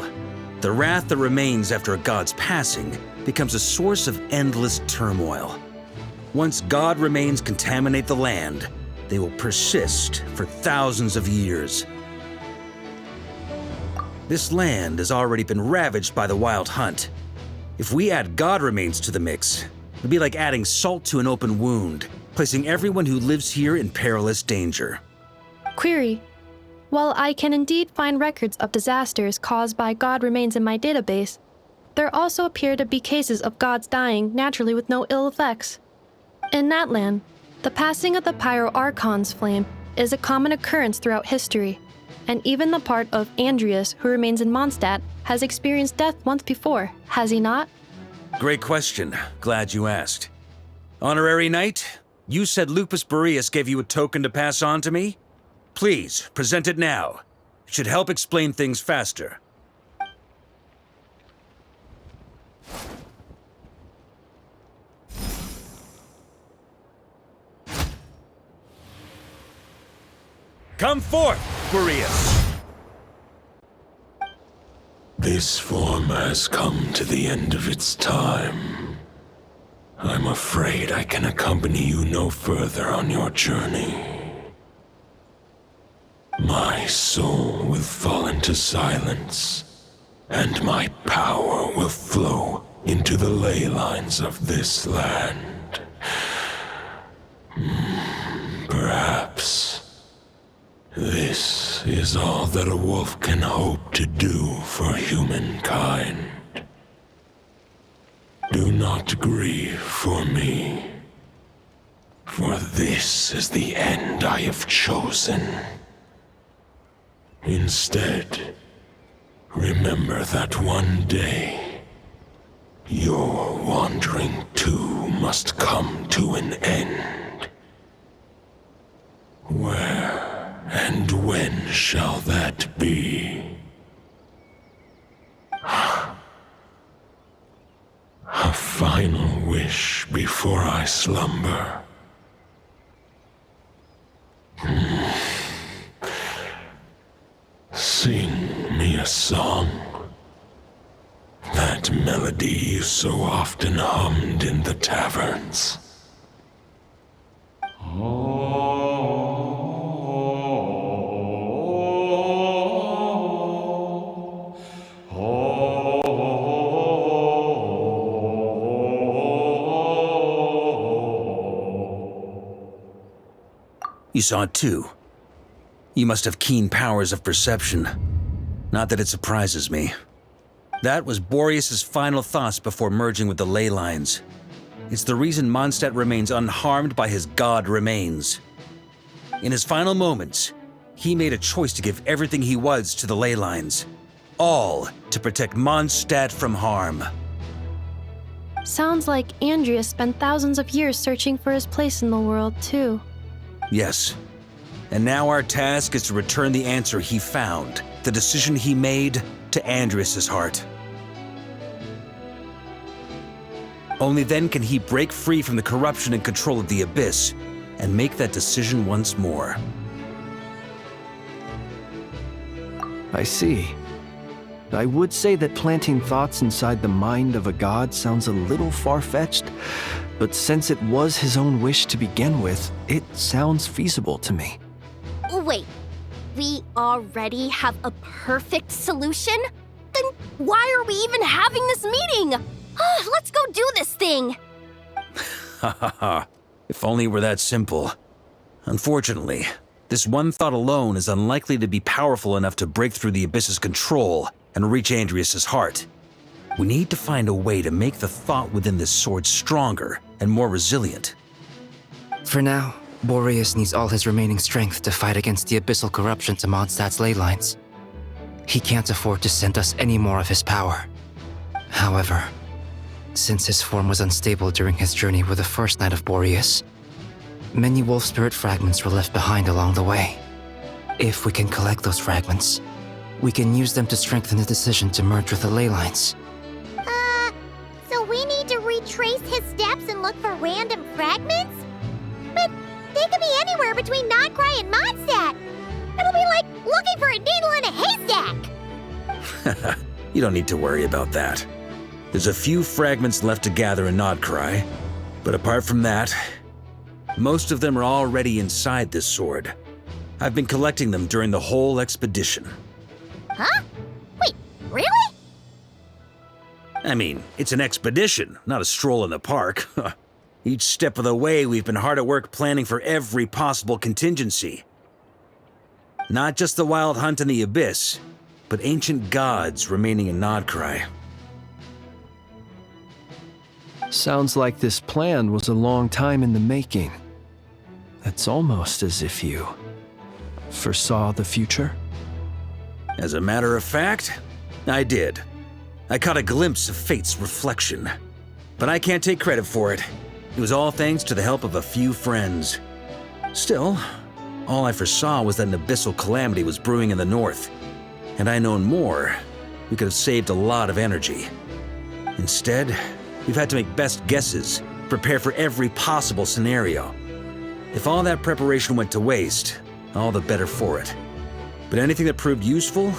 the wrath that remains after a god's passing becomes a source of endless turmoil. Once god remains contaminate the land, they will persist for thousands of years. This land has already been ravaged by the Wild Hunt. If we add god remains to the mix, it'd be like adding salt to an open wound, placing everyone who lives here in perilous danger. Query. While I can indeed find records of disasters caused by god remains in my database, there also appear to be cases of gods dying naturally with no ill effects. In that land, the passing of the Pyro-Archon's flame is a common occurrence throughout history, and even the part of Andrius who remains in Mondstadt has experienced death once before, has he not? Great question. Glad you asked. Honorary Knight, you said Lupus Majoris gave you a token to pass on to me? Please, present it now. It should help explain things faster. Come forth, Majoris! This form has come to the end of its time. I'm afraid I can accompany you no further on your journey. My soul will fall into silence, and my power will flow into the ley lines of this land. Perhaps this is all that a wolf can hope to do for humankind. Do not grieve for me, for this is the end I have chosen. Instead, remember that one day, your wandering too must come to an end. Where and when shall that be? A final wish before I slumber. Sing me a song. That melody you so often hummed in the taverns. You saw it too. You must have keen powers of perception. Not that it surprises me. That was Boreas's final thoughts before merging with the ley lines. It's the reason Mondstadt remains unharmed by his god remains. In his final moments, he made a choice to give everything he was to the ley lines. All to protect Mondstadt from harm. Sounds like Andrius spent thousands of years searching for his place in the world, too. Yes. And now our task is to return the answer he found, the decision he made, to Andrius's heart. Only then can he break free from the corruption and control of the Abyss, and make that decision once more. I see. I would say that planting thoughts inside the mind of a god sounds a little far-fetched, but since it was his own wish to begin with, it sounds feasible to me. Wait, we already have a perfect solution? Then why are we even having this meeting? Let's go do this thing! Ha ha ha. If only it were that simple. Unfortunately, this one thought alone is unlikely to be powerful enough to break through the Abyss's control and reach Andrius's heart. We need to find a way to make the thought within this sword stronger and more resilient. For now, Boreas needs all his remaining strength to fight against the abyssal corruption to Mondstadt's ley lines. He can't afford to send us any more of his power. However, since his form was unstable during his journey with the first Knight of Boreas, many wolf spirit fragments were left behind along the way. If we can collect those fragments, we can use them to strengthen the decision to merge with the ley lines. So we need to retrace his steps and look for random fragments? But they could be anywhere between Nod-Krai and Mondstadt. It'll be like looking for a needle in a haystack. You don't need to worry about that. There's a few fragments left to gather in Nod-Krai, but apart from that, most of them are already inside this sword. I've been collecting them during the whole expedition. Huh? Wait, really? I mean, it's an expedition, not a stroll in the park. Each step of the way, we've been hard at work planning for every possible contingency. Not just the wild hunt in the abyss, but ancient gods remaining in Nod-Krai. Sounds like this plan was a long time in the making. It's almost as if you foresaw the future. As a matter of fact, I did. I caught a glimpse of fate's reflection. But I can't take credit for it. It was all thanks to the help of a few friends. Still, all I foresaw was that an abyssal calamity was brewing in the north. Had I known more, we could have saved a lot of energy. Instead, we've had to make best guesses, prepare for every possible scenario. If all that preparation went to waste, all the better for it. But anything that proved useful,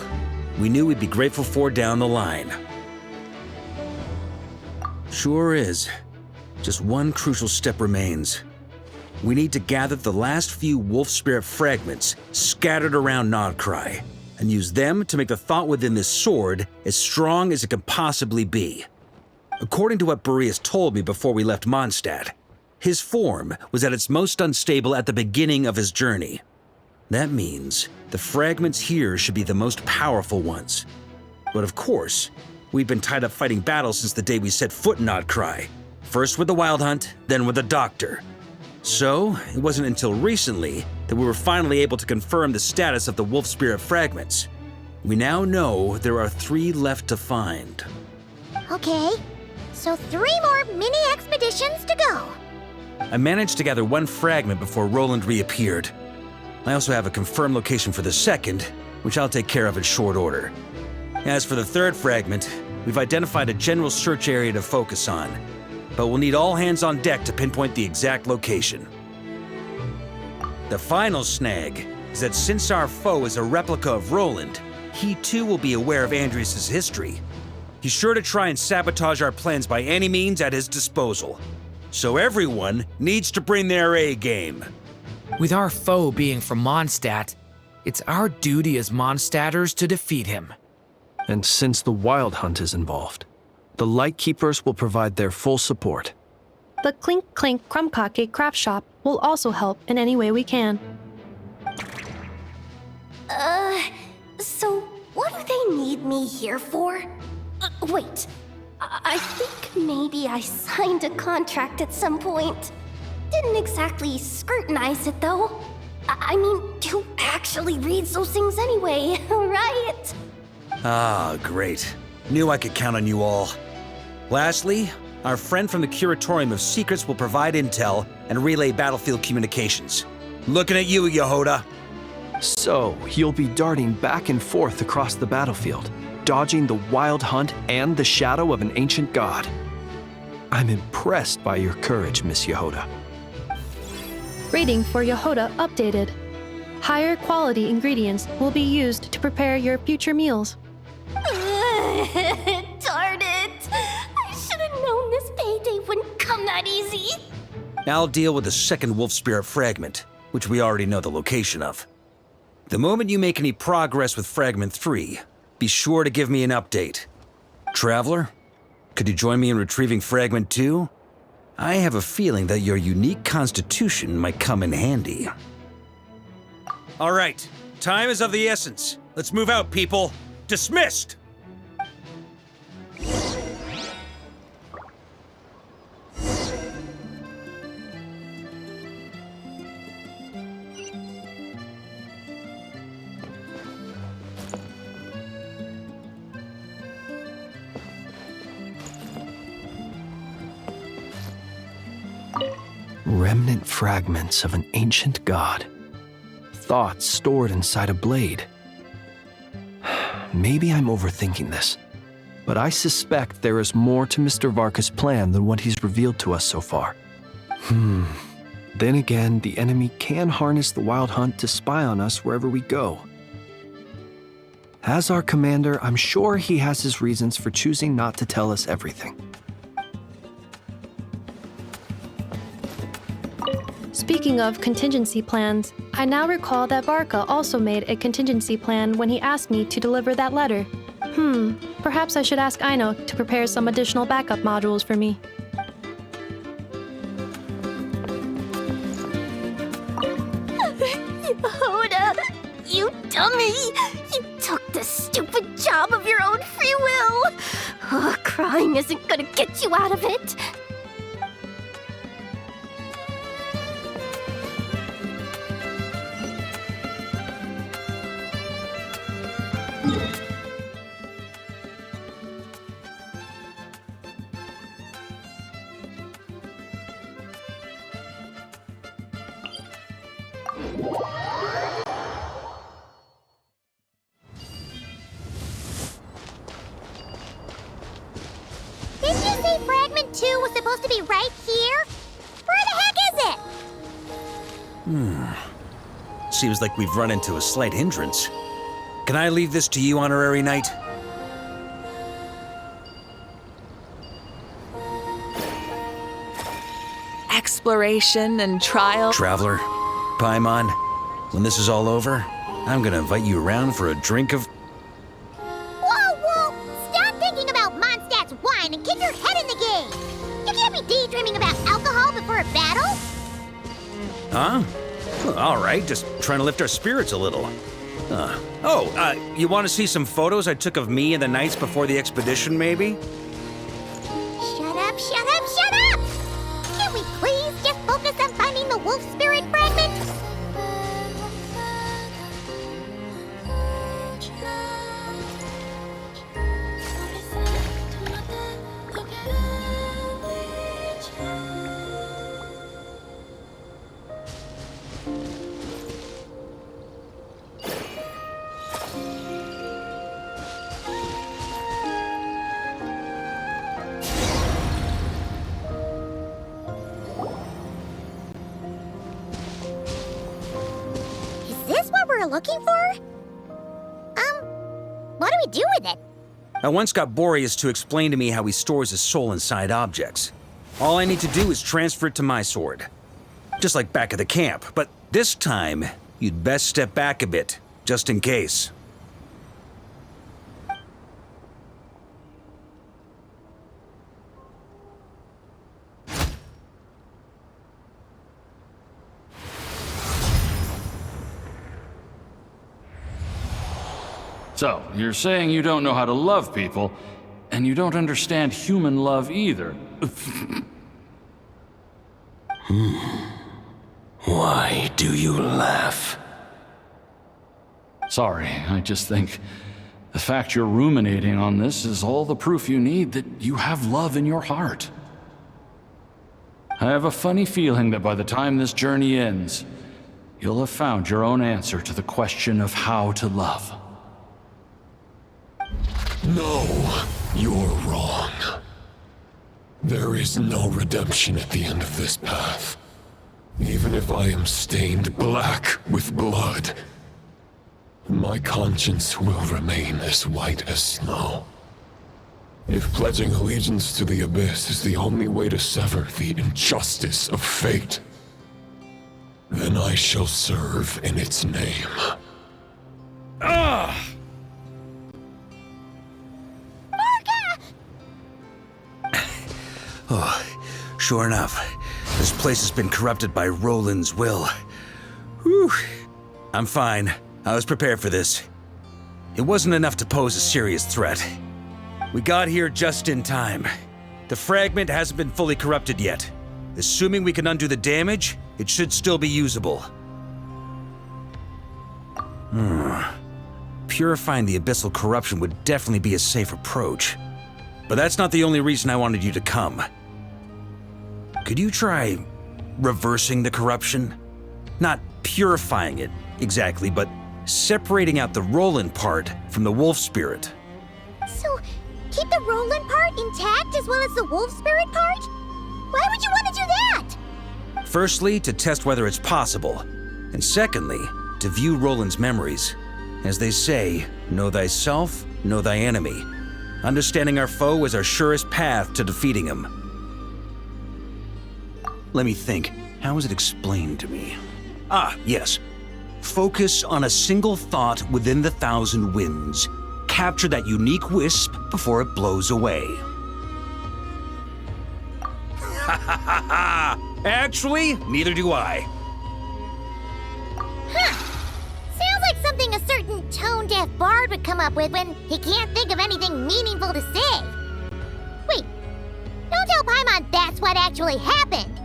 we knew we'd be grateful for down the line. Sure is. Just one crucial step remains. We need to gather the last few wolf spirit fragments scattered around Nod-Krai and use them to make the thought within this sword as strong as it can possibly be. According to what Boreas told me before we left Mondstadt, his form was at its most unstable at the beginning of his journey. That means the fragments here should be the most powerful ones. But of course, we've been tied up fighting battles since the day we set foot in Nod-Krai. First with the Wild Hunt, then with the Doctor. So, it wasn't until recently that we were finally able to confirm the status of the Wolf Spirit fragments. We now know there are 3 left to find. Okay, so 3 more mini expeditions to go. I managed to gather 1 fragment before Roland reappeared. I also have a confirmed location for the second, which I'll take care of in short order. As for the 3rd fragment, we've identified a general search area to focus on, but we'll need all hands on deck to pinpoint the exact location. The final snag is that since our foe is a replica of Roland, he too will be aware of Andrius' history. He's sure to try and sabotage our plans by any means at his disposal. So everyone needs to bring their A game. With our foe being from Mondstadt, it's our duty as Mondstadters to defeat him. And since the Wild Hunt is involved, the Lightkeepers will provide their full support. The Clink Clink Krumkake craft shop will also help in any way we can. So what do they need me here for? Wait, I think maybe I signed a contract at some point. Didn't exactly scrutinize it though. I mean, who actually reads those things anyway, right? Ah, great. Knew I could count on you all. Lastly, our friend from the Curatorium of Secrets will provide intel and relay battlefield communications. Looking at you, Yehoda. So, you'll be darting back and forth across the battlefield, dodging the Wild Hunt and the shadow of an ancient god. I'm impressed by your courage, Miss Yehoda. Rating for Yehoda updated. Higher quality ingredients will be used to prepare your future meals. Darn it! I should have known this payday wouldn't come that easy. I'll deal with the second Wolf Spirit fragment, which we already know the location of. The moment you make any progress with Fragment 3, be sure to give me an update. Traveler, could you join me in retrieving Fragment 2? I have a feeling that your unique constitution might come in handy. All right, time is of the essence. Let's move out, people. Dismissed! Remnant fragments of an ancient god. Thoughts stored inside a blade. Maybe I'm overthinking this, but I suspect there is more to Mr. Varka's plan than what he's revealed to us so far. Then again, the enemy can harness the Wild Hunt to spy on us wherever we go. As our commander, I'm sure he has his reasons for choosing not to tell us everything. Speaking of contingency plans, I now recall that Varka also made a contingency plan when he asked me to deliver that letter. Perhaps I should ask Aino to prepare some additional backup modules for me. Yehoda, you dummy! You took the stupid job of your own free will! Oh, crying isn't gonna get you out of it! Didn't you say fragment 2 was supposed to be right here? Where the heck is it? Seems like we've run into a slight hindrance. Can I leave this to you, Honorary Knight? Exploration and trial. Traveler, Paimon, when this is all over, I'm gonna invite you around for a drink of... Whoa! Stop thinking about Mondstadt's wine and get your head in the game! You can't be daydreaming about alcohol before a battle! Huh? Well, all right, just trying to lift our spirits a little. You want to see some photos I took of me and the knights before the expedition, maybe? Shut up! Can we please just focus on finding the wolf spirit fragment? We're looking for? What do we do with it? I once got Boreas to explain to me how he stores his soul inside objects. All I need to do is transfer it to my sword. Just like back at the camp, but this time, you'd best step back a bit, just in case. So, you're saying you don't know how to love people, and you don't understand human love either. Why do you laugh? Sorry, I just think the fact you're ruminating on this is all the proof you need that you have love in your heart. I have a funny feeling that by the time this journey ends, you'll have found your own answer to the question of how to love. No, you're wrong. There is no redemption at the end of this path. Even if I am stained black with blood, my conscience will remain as white as snow. If pledging allegiance to the Abyss is the only way to sever the injustice of fate, then I shall serve in its name. Ugh! Oh, sure enough, this place has been corrupted by Roland's will. Whew. I'm fine. I was prepared for this. It wasn't enough to pose a serious threat. We got here just in time. The fragment hasn't been fully corrupted yet. Assuming we can undo the damage, it should still be usable. Purifying the abyssal corruption would definitely be a safe approach. But that's not the only reason I wanted you to come. Could you try reversing the corruption? Not purifying it, exactly, but separating out the Roland part from the wolf spirit. So, keep the Roland part intact as well as the wolf spirit part? Why would you want to do that? Firstly, to test whether it's possible. And secondly, to view Roland's memories. As they say, know thyself, know thy enemy. Understanding our foe is our surest path to defeating him. Let me think. How was it explained to me? Ah, yes. Focus on a single thought within the 1,000 winds. Capture that unique wisp before it blows away. Actually, neither do I. Huh. Sounds like something a certain deaf bard would come up with when he can't think of anything meaningful to say. Wait, don't tell Paimon that's what actually happened.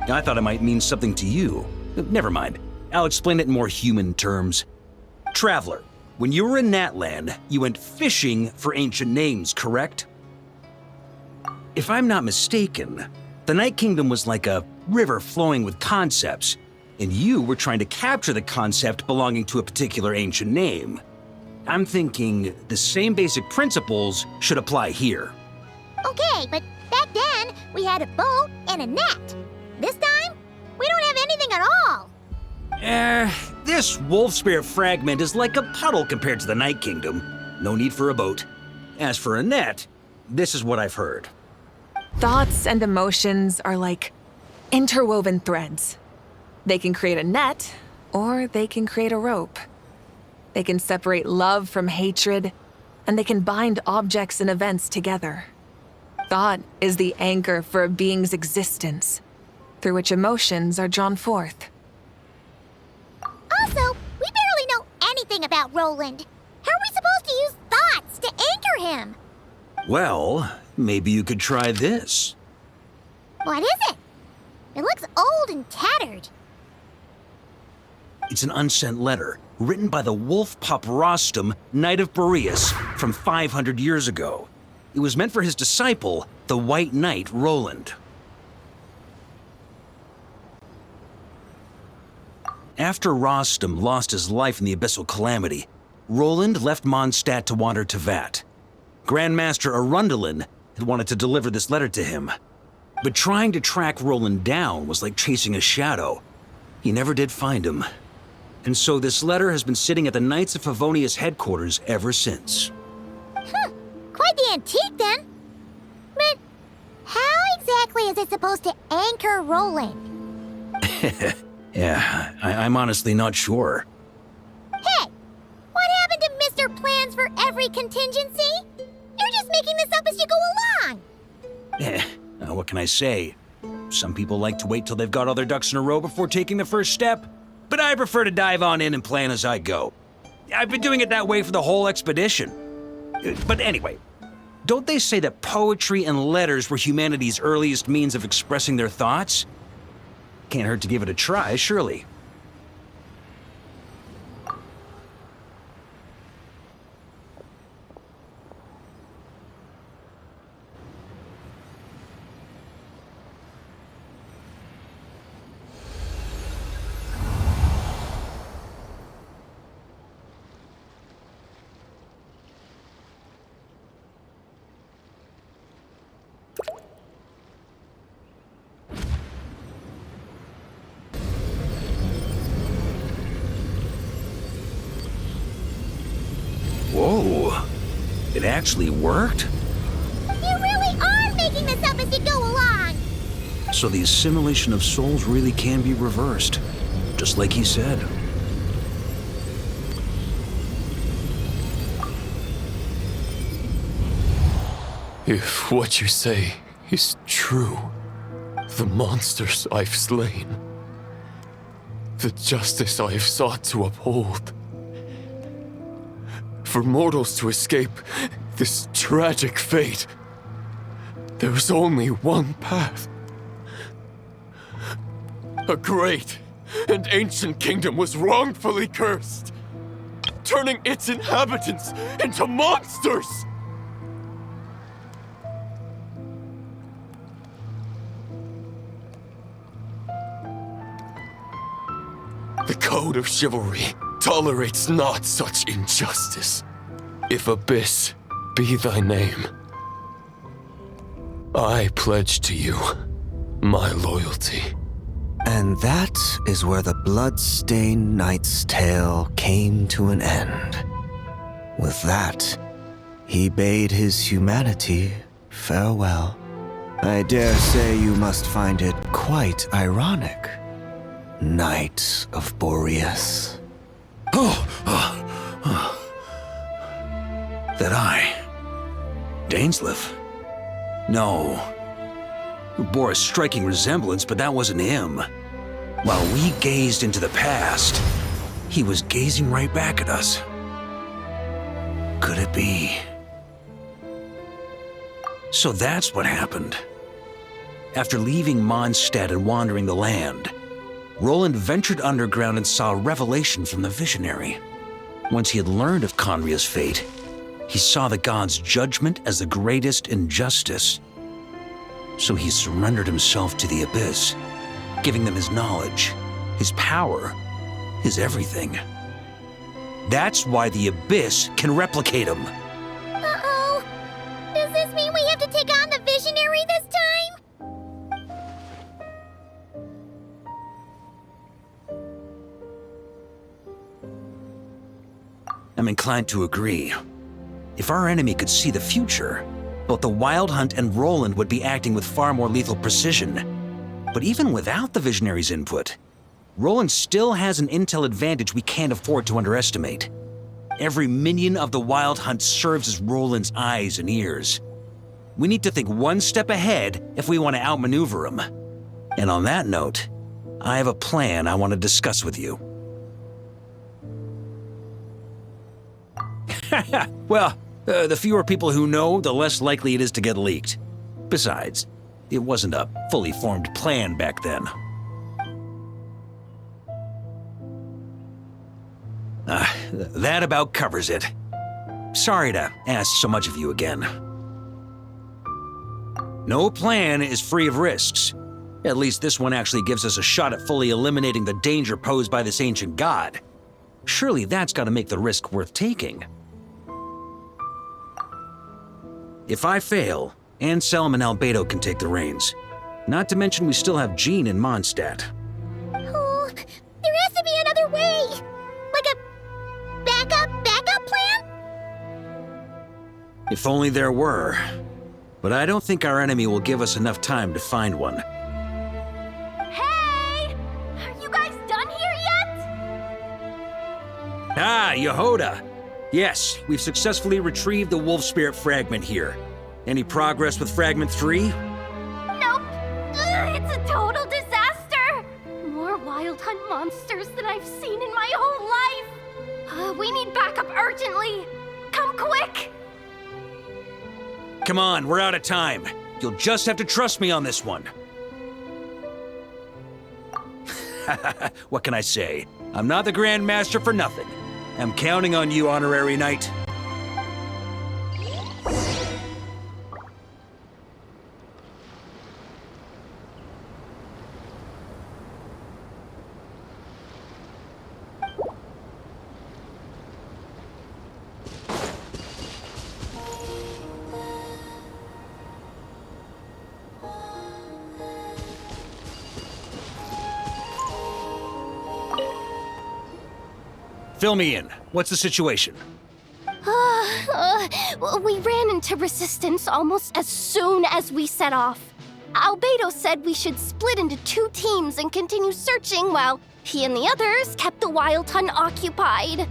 I thought it might mean something to you. Never mind. I'll explain it in more human terms. Traveler, when you were in Natland, you went fishing for ancient names, correct? If I'm not mistaken, the Night Kingdom was like a river flowing with concepts, and you were trying to capture the concept belonging to a particular ancient name. I'm thinking the same basic principles should apply here. Okay, but back then, we had a boat and a net. This time, we don't have anything at all. This wolf spirit fragment is like a puddle compared to the Night Kingdom. No need for a boat. As for a net, this is what I've heard. Thoughts and emotions are like interwoven threads. They can create a net, or they can create a rope. They can separate love from hatred, and they can bind objects and events together. Thought is the anchor for a being's existence, through which emotions are drawn forth. Also, we barely know anything about Roland. How are we supposed to use thoughts to anchor him? Well, maybe you could try this. What is it? It looks old and tattered. It's an unsent letter, written by the wolf pup Rostam, Knight of Favonius, from 500 years ago. It was meant for his disciple, the White Knight Roland. After Rostam lost his life in the abyssal calamity, Roland left Mondstadt to wander to Vat. Grandmaster Arundelen had wanted to deliver this letter to him. But trying to track Roland down was like chasing a shadow. He never did find him. And so this letter has been sitting at the Knights of Favonius headquarters ever since. Quite the antique then. But how exactly is it supposed to anchor Roland? Yeah, I'm honestly not sure. Hey, what happened to Mr. Plans for every contingency? You're just making this up as you go along. What can I say? Some people like to wait till they've got all their ducks in a row before taking the first step, but I prefer to dive on in and plan as I go. I've been doing it that way for the whole expedition. But anyway, don't they say that poetry and letters were humanity's earliest means of expressing their thoughts? Can't hurt to give it a try, surely. Whoa, it actually worked? You really are making this up as you go along! So the assimilation of souls really can be reversed, just like he said. If what you say is true, the monsters I've slain, the justice I have sought to uphold, for mortals to escape this tragic fate, there is only one path. A great and ancient kingdom was wrongfully cursed, turning its inhabitants into monsters! The code of chivalry tolerates not such injustice. If Abyss be thy name, I pledge to you my loyalty. And that is where the Bloodstained Knight's tale came to an end. With that, he bade his humanity farewell. I dare say you must find it quite ironic, Knight of Favonius. That I, Dainsleif? No. It bore a striking resemblance, but that wasn't him. While we gazed into the past, he was gazing right back at us. could it be? So that's what happened. After leaving Mondstadt and wandering the land, Roland ventured underground and saw a revelation from the visionary. Once he had learned of Conria's fate, he saw the gods' judgment as the greatest injustice. So he surrendered himself to the Abyss, giving them his knowledge, his power, his everything. That's why the Abyss can replicate him. Uh-oh. Does this mean we have to take on the visionary this time? I'm inclined to agree. If our enemy could see the future, both the Wild Hunt and Roland would be acting with far more lethal precision. But even without the Visionary's input, Roland still has an intel advantage we can't afford to underestimate. Every minion of the Wild Hunt serves as Roland's eyes and ears. We need to think one step ahead if we want to outmaneuver him. And on that note, I have a plan I want to discuss with you. Well, the fewer people who know, the less likely it is to get leaked. Besides, it wasn't a fully formed plan back then. That about covers it. Sorry to ask so much of you again. No plan is free of risks. At least this one actually gives us a shot at fully eliminating the danger posed by this ancient god. Surely that's got to make the risk worth taking. If I fail, Anselm and Albedo can take the reins. Not to mention we still have Jean in Mondstadt. Oh, there has to be another way! Like a backup plan? If only there were. But I don't think our enemy will give us enough time to find one. Hey! Are you guys done here yet? Ah, Yehoda! Yes, we've successfully retrieved the wolf spirit fragment here. Any progress with fragment 3? Nope. It's a total disaster. More wild hunt monsters than I've seen in my whole life. We need backup urgently. Come quick. Come on, we're out of time. You'll just have to trust me on this one. What can I say? I'm not the Grand Master for nothing. I'm counting on you, Honorary Knight. Fill me in. What's the situation? We ran into resistance almost as soon as we set off. Albedo said we should split into 2 teams and continue searching while he and the others kept the Wild Hunt occupied.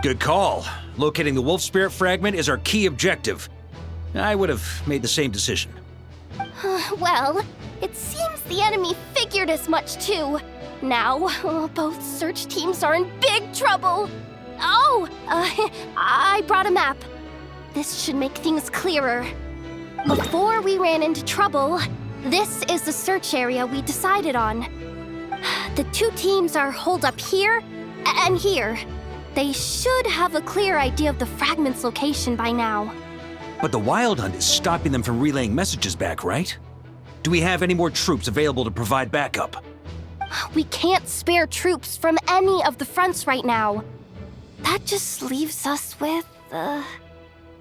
Good call. Locating the wolf spirit fragment is our key objective. I would have made the same decision. Well, it seems the enemy figured as much too. Now, both search teams are in big trouble. Oh, I brought a map. This should make things clearer. Before we ran into trouble, this is the search area we decided on. The 2 teams are holed up here and here. They should have a clear idea of the fragment's location by now. But the Wild Hunt is stopping them from relaying messages back, right? Do we have any more troops available to provide backup? We can't spare troops from any of the fronts right now. That just leaves us with,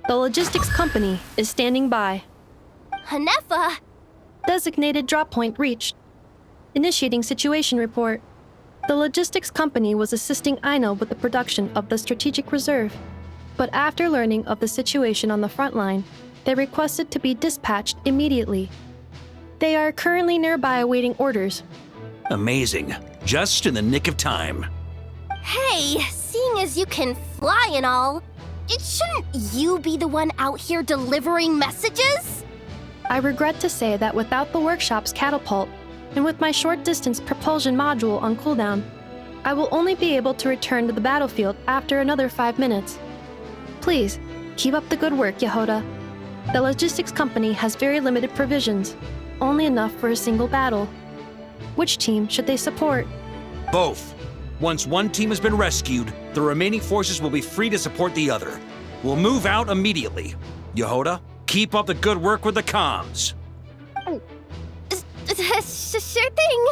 The logistics company is standing by. Hanefa! Designated drop point reached. Initiating situation report. The logistics company was assisting Aino with the production of the strategic reserve. But after learning of the situation on the front line, they requested to be dispatched immediately. They are currently nearby awaiting orders. Amazing. Just in the nick of time. Hey, seeing as you can fly and all, shouldn't you be the one out here delivering messages? I regret to say that without the workshop's catapult, and with my short-distance propulsion module on cooldown, I will only be able to return to the battlefield after another 5 minutes. Please, Keep up the good work, Yehoda. The logistics company has very limited provisions, only enough for a single battle. Which team should they support? Both. Once one team has been rescued, the remaining forces will be free to support the other. We'll move out immediately. Yehoda, keep up the good work with the comms. Sure thing.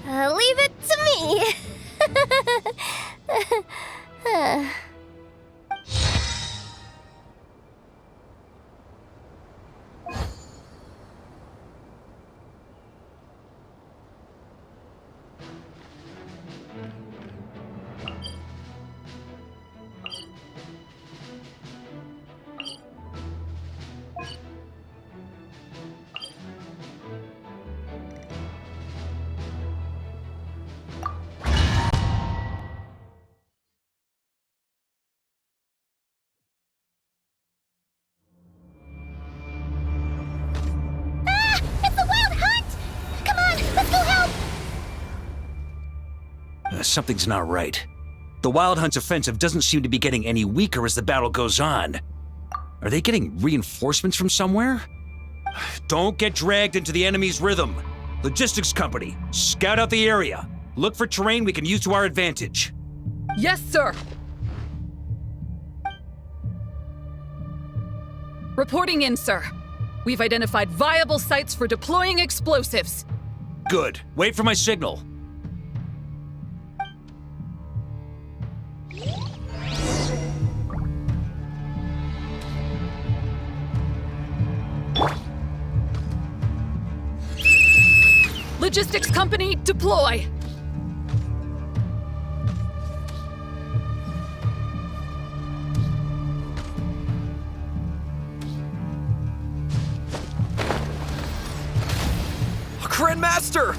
Leave it to me. Something's not right. The Wild Hunt's offensive doesn't seem to be getting any weaker as the battle goes on. Are they getting reinforcements from somewhere? Don't get dragged into the enemy's rhythm. Logistics company, scout out the area. Look for terrain we can use to our advantage. Yes, sir. Reporting in, sir. We've identified viable sites for deploying explosives. Good. Wait for my signal. Logistics company, deploy! Grandmaster!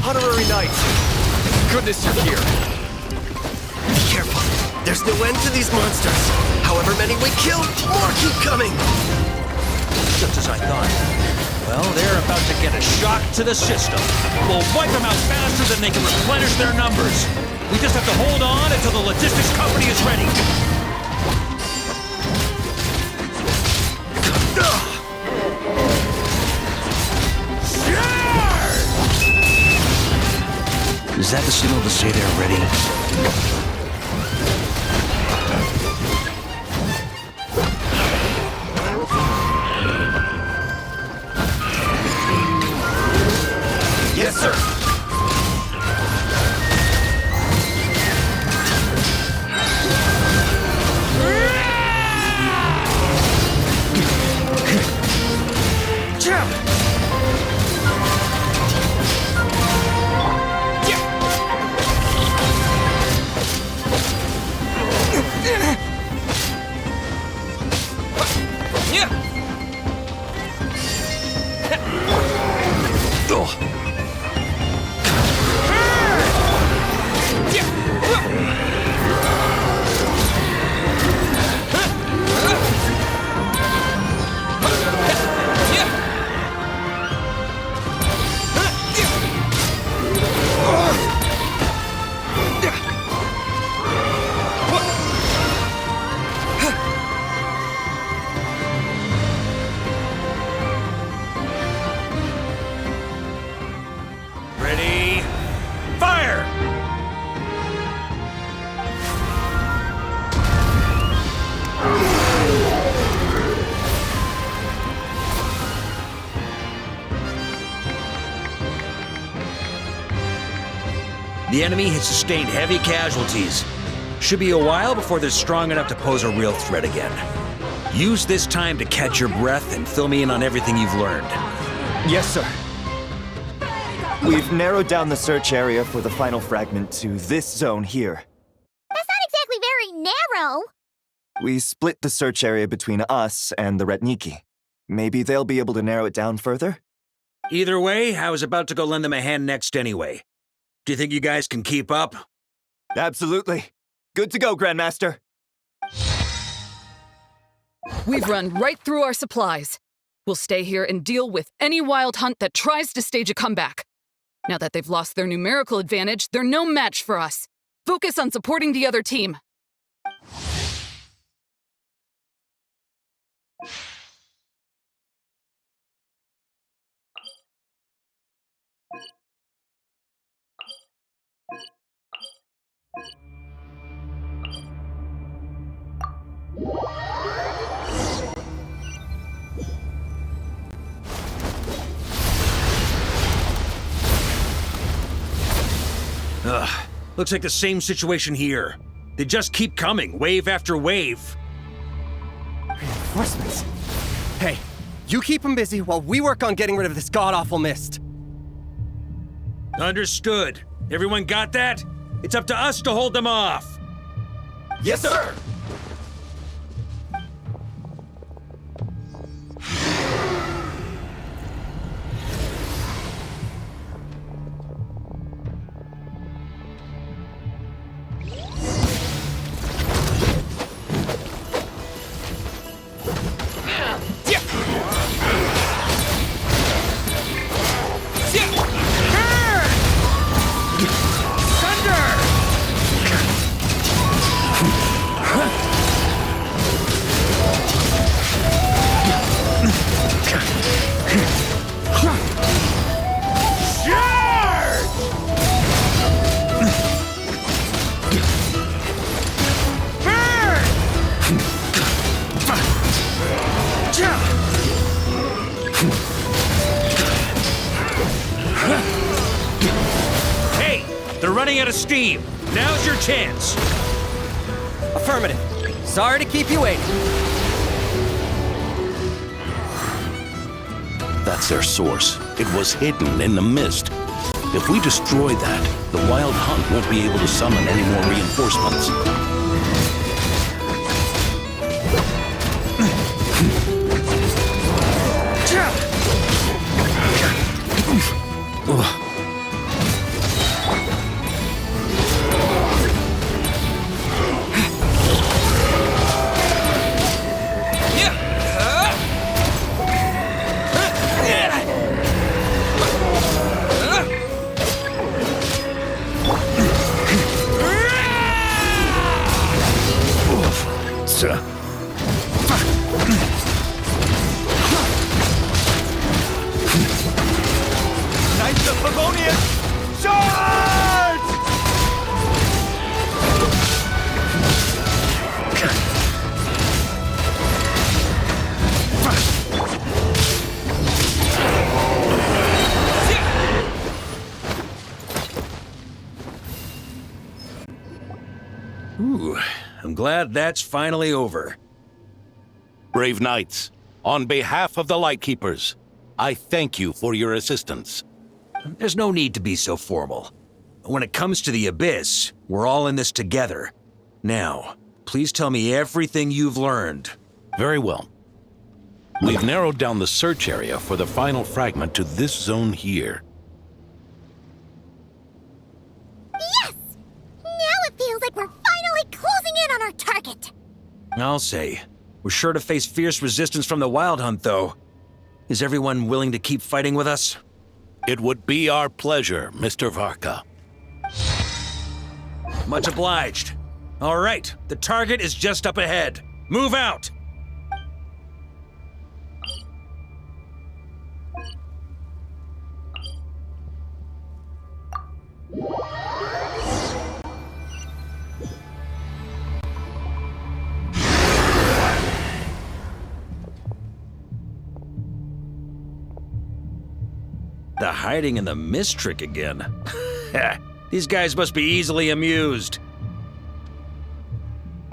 Honorary Knight! Goodness you're here! Be careful. There's no end to these monsters. However many we kill, more keep coming! Just as I thought. Well, they're about to get a shock to the system. We'll wipe them out faster than they can replenish their numbers. We just have to hold on until the logistics company is ready. Is that the signal to say they're ready? Yes, sir! The enemy has sustained heavy casualties. Should be a while before they're strong enough to pose a real threat again. Use this time to catch your breath and fill me in on everything you've learned. Yes, sir. We've narrowed down the search area for the final fragment to this zone here. That's not exactly very narrow. We split the search area between us and the Retniki. Maybe they'll be able to narrow it down further? Either way, I was about to go lend them a hand next anyway. Do you think you guys can keep up? Absolutely. Good to go, Grandmaster. We've run right through our supplies. We'll stay here and deal with any wild hunt that tries to stage a comeback. Now that they've lost their numerical advantage, they're no match for us. Focus on supporting the other team. Ugh, looks like the same situation here. They just keep coming, wave after wave. Reinforcements. Hey, you keep them busy while we work on getting rid of this god-awful mist. Understood. Everyone got that? It's up to us to hold them off. Yes, sir! Hey, they're running out of steam. Now's your chance. Affirmative. Sorry to keep you waiting. That's their source. It was hidden in the mist. If we destroy that, the Wild Hunt won't be able to summon any more reinforcements. Knight of Favonius! Charge! Ooh, I'm glad that's finally over. Brave knights, on behalf of the Lightkeepers, I thank you for your assistance. There's no need to be so formal. When it comes to the Abyss, we're all in this together. Now, please tell me everything you've learned. Very well. We've narrowed down the search area for the final fragment to this zone here. Yes! Now it feels like we're finally closing in on our target. I'll say. We're sure to face fierce resistance from the Wild Hunt, though. Is everyone willing to keep fighting with us? It would be our pleasure, Mr. Varka. Much obliged. All right, the target is just up ahead. Move out! The hiding in the mist trick again. These guys must be easily amused.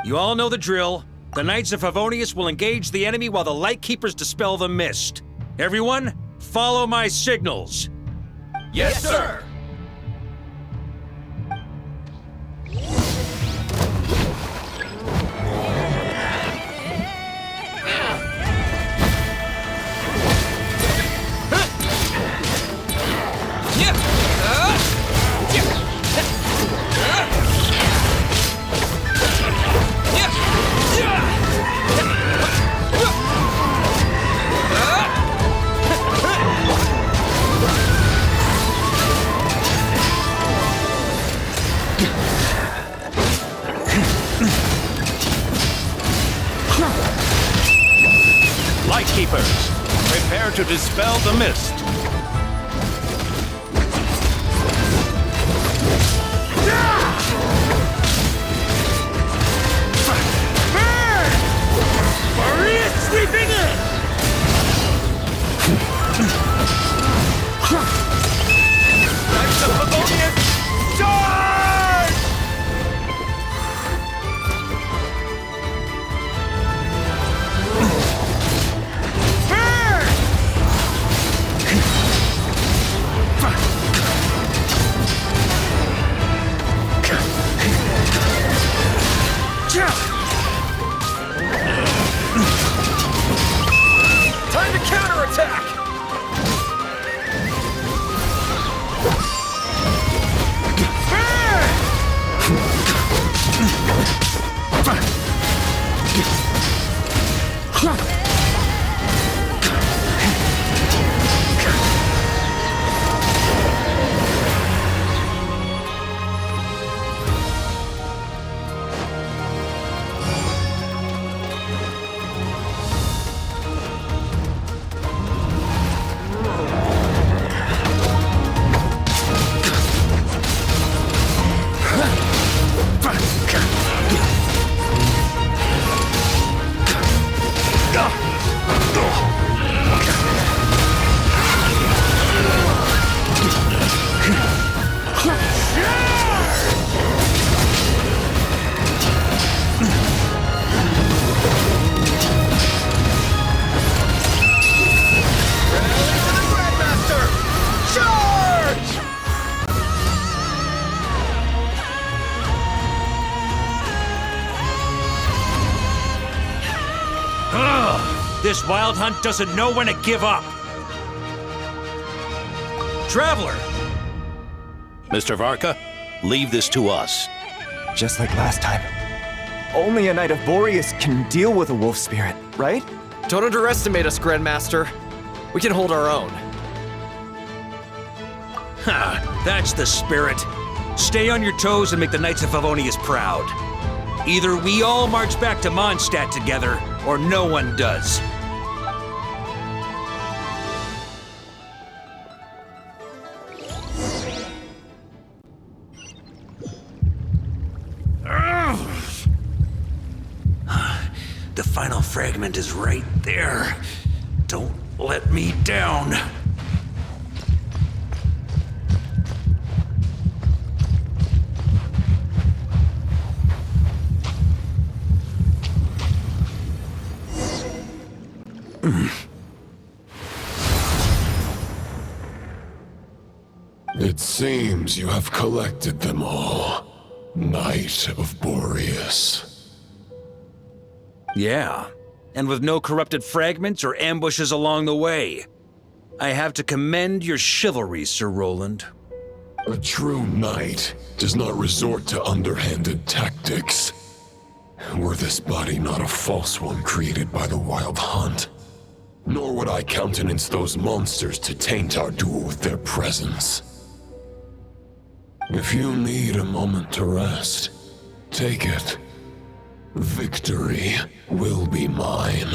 You all know the drill. The Knights of Favonius will engage the enemy while the Lightkeepers dispel the mist. Everyone, follow my signals. Yes, sir! Troopers, prepare to dispel the mist. Maria sweeping in! Knight of Favonius, charge! Time to counterattack! This wild hunt doesn't know when to give up. Traveler! Mr. Varka, leave this to us. Just like last time. Only a Knight of Boreas can deal with a wolf spirit, right? Don't underestimate us, Grandmaster. We can hold our own. Ha! That's the spirit. Stay on your toes and make the Knights of Favonius proud. Either we all march back to Mondstadt together, or no one does. The final fragment is right there. Don't let me down. It seems you have collected them all, Knight of Boreas. Yeah, and with no corrupted fragments or ambushes along the way. I have to commend your chivalry, Sir Roland. A true knight does not resort to underhanded tactics. Were this body not a false one created by the Wild Hunt, nor would I countenance those monsters to taint our duel with their presence. If you need a moment to rest, take it. Victory will be mine,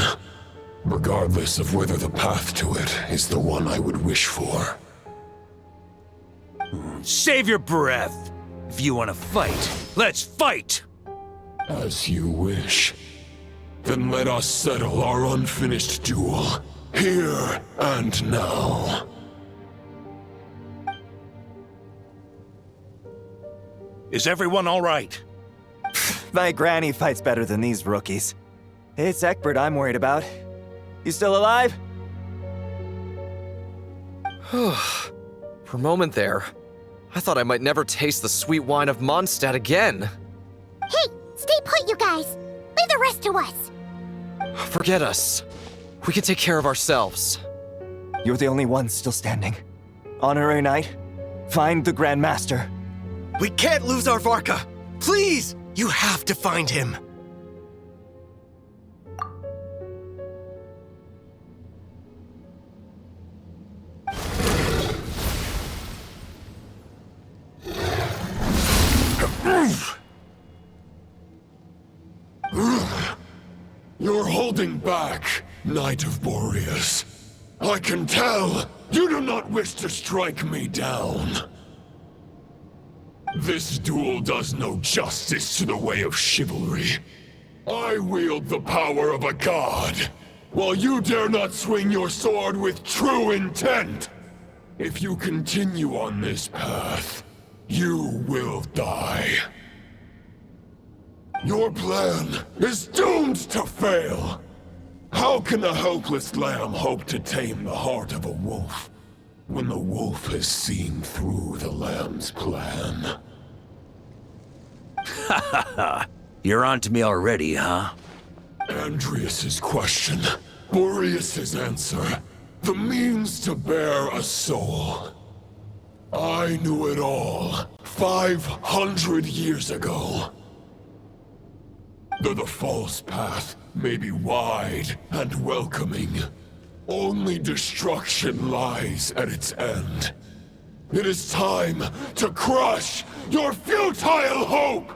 regardless of whether the path to it is the one I would wish for. Save your breath! If you want to fight, let's fight! As you wish. Then let us settle our unfinished duel, here and now. Is everyone all right? My granny fights better than these rookies. It's Egbert I'm worried about. You still alive? For a moment there, I thought I might never taste the sweet wine of Mondstadt again. Hey, stay put, you guys. Leave the rest to us. Forget us. We can take care of ourselves. You're the only one still standing. Honorary Knight, find the Grand Master. We can't lose our Varka! Please! You have to find him! You're holding back. Knight of Boreas. I can tell you do not wish to strike me down. This duel does no justice to the way of chivalry. I wield the power of a god, while you dare not swing your sword with true intent. If you continue on this path, you will die. Your plan is doomed to fail. How can a helpless lamb hope to tame the heart of a wolf, when the wolf has seen through the lamb's plan? Ha ha ha! You're on to me already, huh? Andrius's question, Boreas's answer, the means to bear a soul. I knew it all 500 years ago. Though the false path may be wide and welcoming, only destruction lies at its end. It is time to crush your futile hope!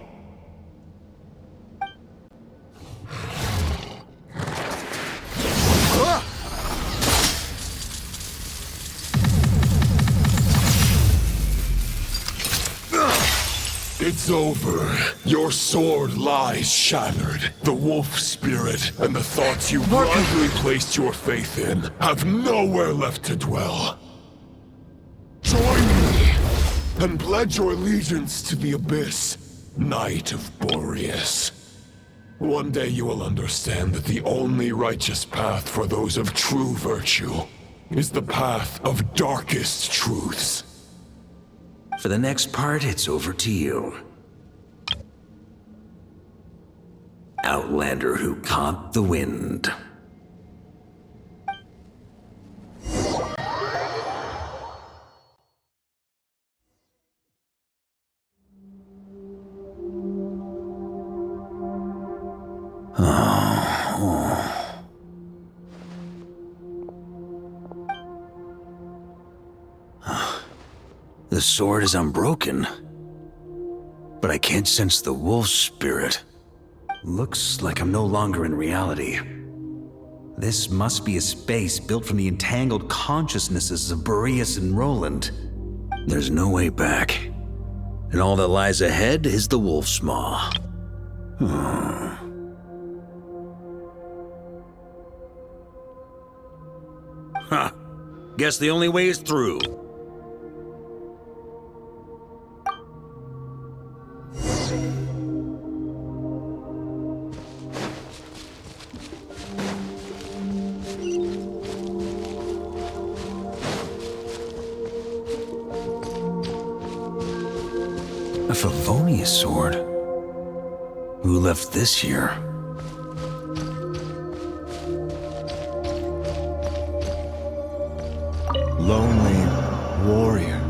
It's over. Your sword lies shattered. The wolf spirit and the thoughts you blindly placed your faith in have nowhere left to dwell. Join me and pledge your allegiance to the abyss, Knight of Boreas. One day you will understand that the only righteous path for those of true virtue is the path of darkest truths. For the next part, it's over to you. Outlander who caught the wind. The sword is unbroken, but I can't sense the wolf spirit. Looks like I'm no longer in reality. This must be a space built from the entangled consciousnesses of Boreas and Roland. There's no way back, and all that lies ahead is the wolf's maw. Huh. Guess the only way is through. A Favonius sword? Who left this here? Lonely warrior,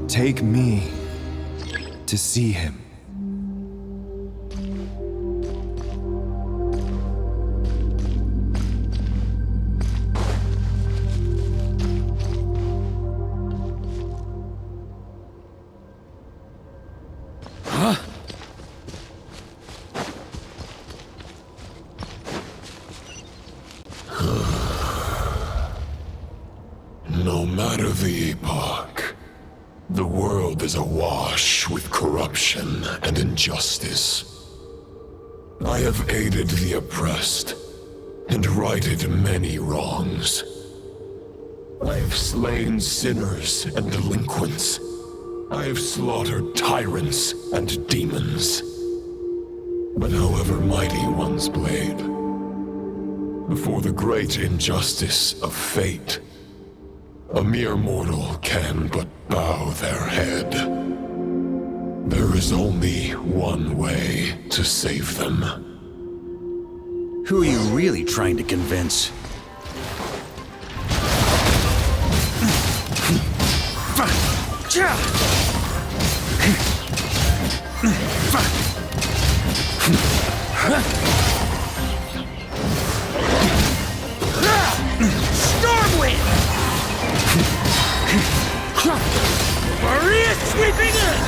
take me to see him. No matter the epoch, the world is awash with corruption and injustice. I have aided the oppressed and righted many wrongs. I have slain sinners and delinquents. I have slaughtered tyrants and demons. But however mighty one's blade, before the great injustice of fate, a mere mortal can but bow their head. There is only one way to save them. Who are you really trying to convince? Stormwind! Maria sweeping in!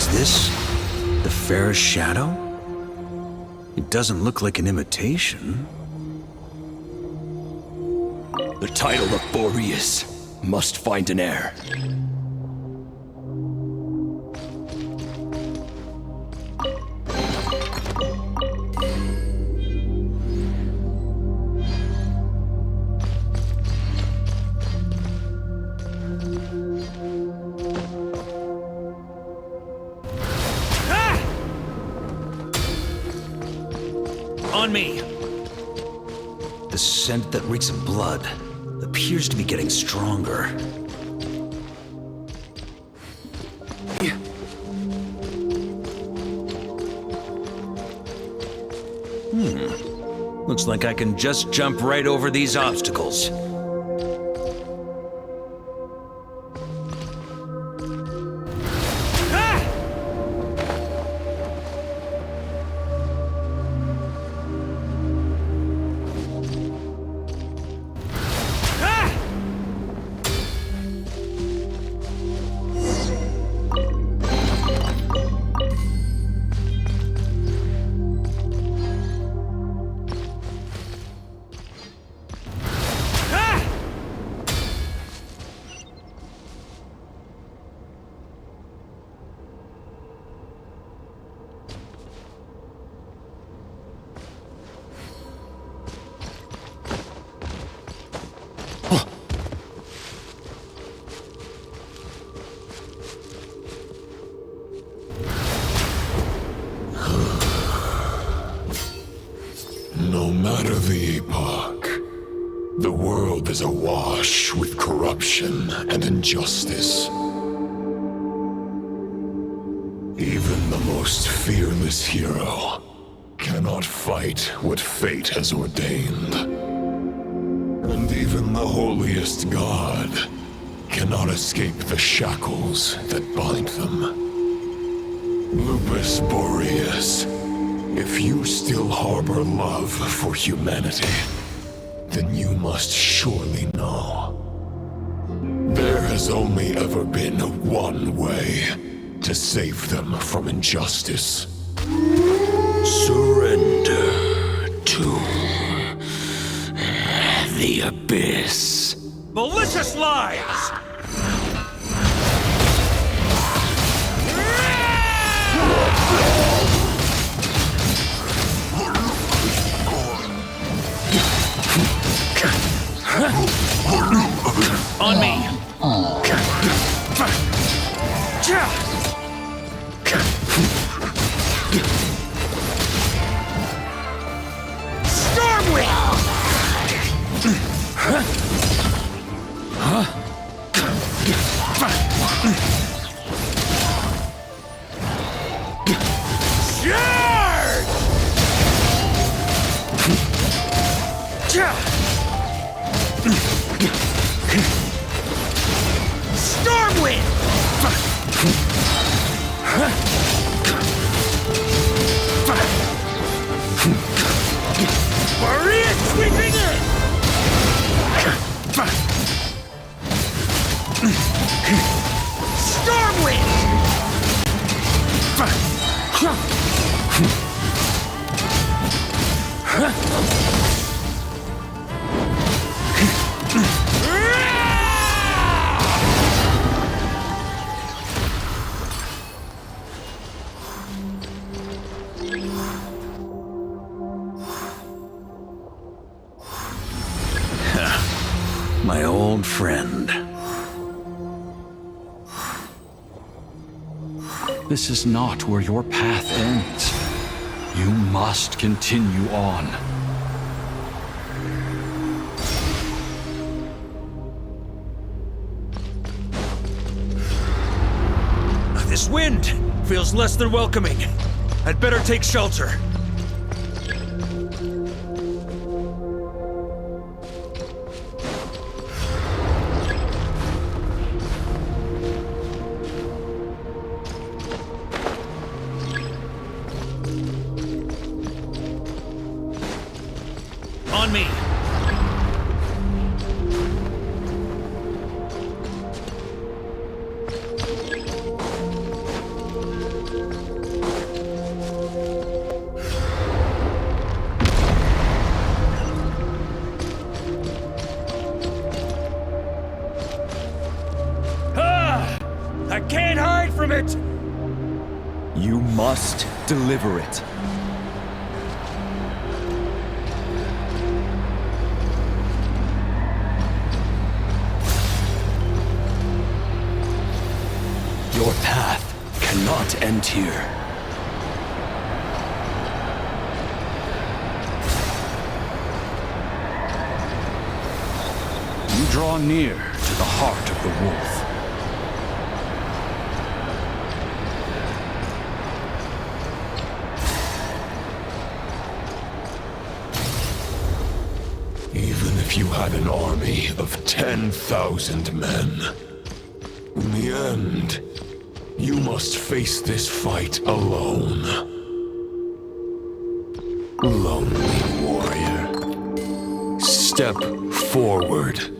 Is this the fairest shadow? It doesn't look like an imitation. The title of Boreas must find an heir. On me! The scent that reeks of blood appears to be getting stronger. Looks like I can just jump right over these obstacles. No matter the epoch, the world is awash with corruption and injustice. Even the most fearless hero cannot fight what fate has ordained. And even the holiest god cannot escape the shackles that bind them. Lupus Majoris, if you still harbor love for humanity, then you must surely know. There has only ever been one way to save them from injustice. Surrender to the abyss. Malicious lies! On me! Stormwind! Maria sweeping in! Stormwind! My old friend. This is not where your path ends. You must continue on. This wind feels less than welcoming. I'd better take shelter. On me! I can't hide from it! You must deliver it. Your path cannot end here. You draw near to the heart of the wolf. Even if you had an army of 10,000 men, in the end, you must face this fight alone. Lonely warrior. Step forward.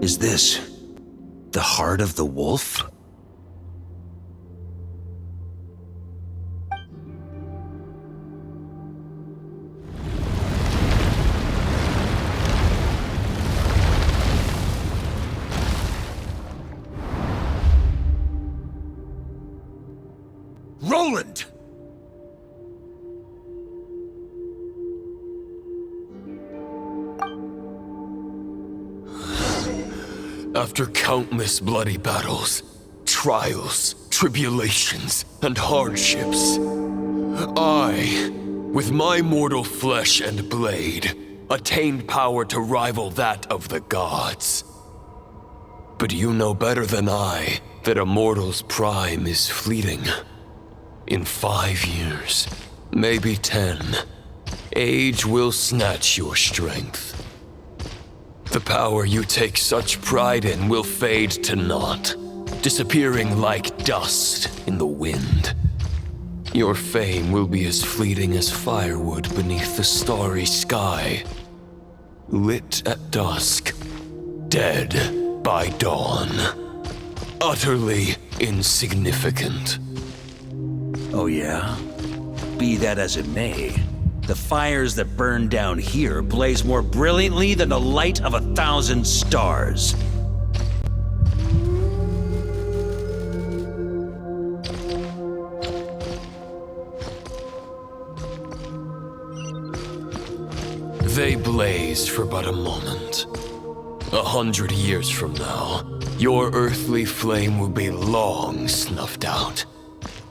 Is this the heart of the wolf? Roland! After countless bloody battles, trials, tribulations, and hardships, I, with my mortal flesh and blade, attained power to rival that of the gods. But you know better than I that a mortal's prime is fleeting. In 5 years, maybe 10, age will snatch your strength. The power you take such pride in will fade to naught, disappearing like dust in the wind. Your fame will be as fleeting as firewood beneath the starry sky, lit at dusk, dead by dawn, utterly insignificant. Oh yeah? Be that as it may, the fires that burn down here blaze more brilliantly than the light of 1,000 stars. They blaze for but a moment. 100 years from now, your earthly flame will be long snuffed out.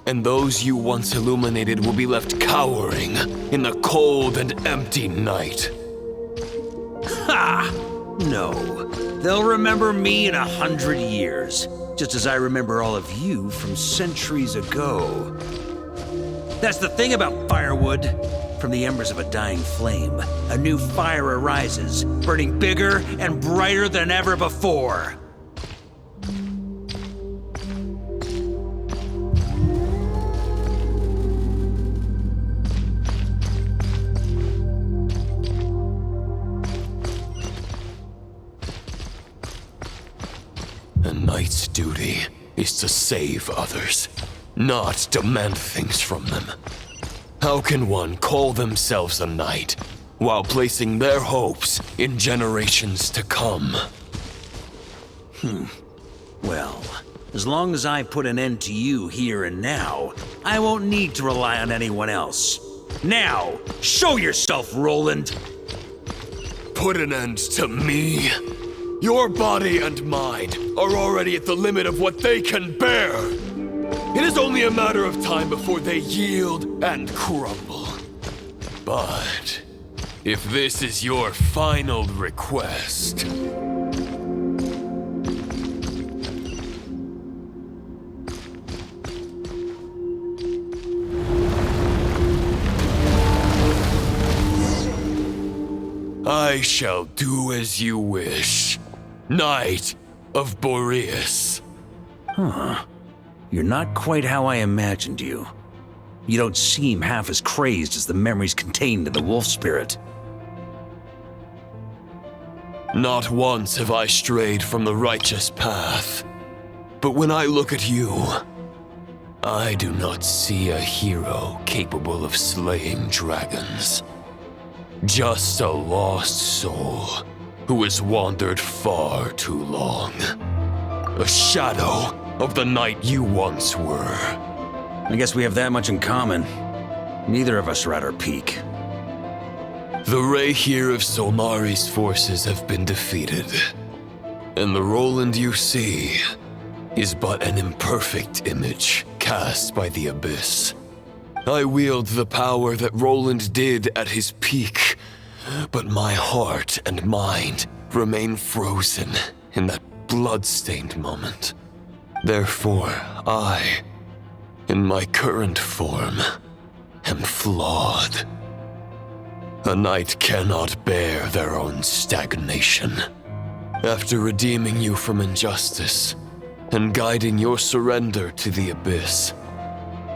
And those you once illuminated will be left cowering in the cold and empty night. Ha! No. They'll remember me in 100 years, just as I remember all of you from centuries ago. That's the thing about firewood. From the embers of a dying flame, a new fire arises, burning bigger and brighter than ever before. A knight's duty is to save others, not demand things from them. How can one call themselves a knight while placing their hopes in generations to come? Well, as long as I put an end to you here and now, I won't need to rely on anyone else. Now, show yourself, Roland! Put an end to me? Your body and mind are already at the limit of what they can bear. It is only a matter of time before they yield and crumble. But if this is your final request... I shall do as you wish, Knight of Boreas. Huh. You're not quite how I imagined you. You don't seem half as crazed as the memories contained in the wolf spirit. Not once have I strayed from the righteous path. But when I look at you, I do not see a hero capable of slaying dragons. Just a lost soul who has wandered far too long. A shadow of the knight you once were. I guess we have that much in common. Neither of us are at our peak. The ray here of Solmari's forces have been defeated, and the Roland you see is but an imperfect image cast by the Abyss. I wield the power that Roland did at his peak, but my heart and mind remain frozen in that blood-stained moment. Therefore, I, in my current form, am flawed. A knight cannot bear their own stagnation. After redeeming you from injustice and guiding your surrender to the Abyss,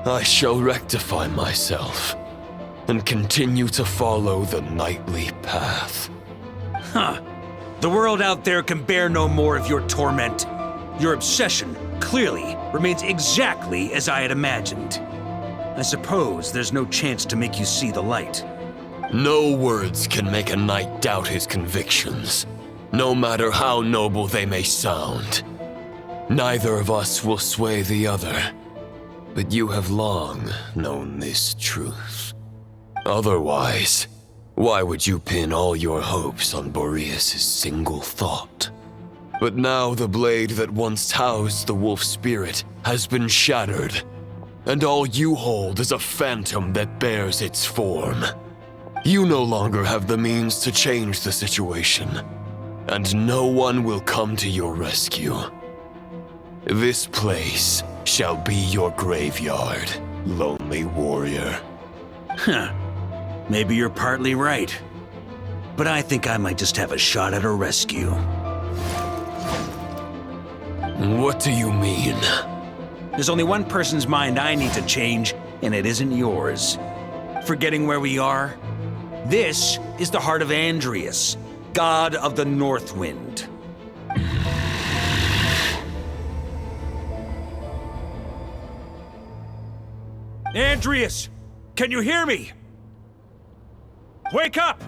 I shall rectify myself and continue to follow the knightly path. Huh. The world out there can bear no more of your torment. Your obsession, clearly, remains exactly as I had imagined. I suppose there's no chance to make you see the light. No words can make a knight doubt his convictions, no matter how noble they may sound. Neither of us will sway the other, but you have long known this truth. Otherwise, why would you pin all your hopes on Boreas' single thought? But now the blade that once housed the wolf spirit has been shattered, and all you hold is a phantom that bears its form. You no longer have the means to change the situation, and no one will come to your rescue. This place shall be your graveyard, lonely warrior. Huh. Maybe you're partly right. But I think I might just have a shot at a rescue. What do you mean? There's only one person's mind I need to change, and it isn't yours. Forgetting where we are? This is the heart of Andrius, god of the North Wind. Andrius! Can you hear me? Wake up!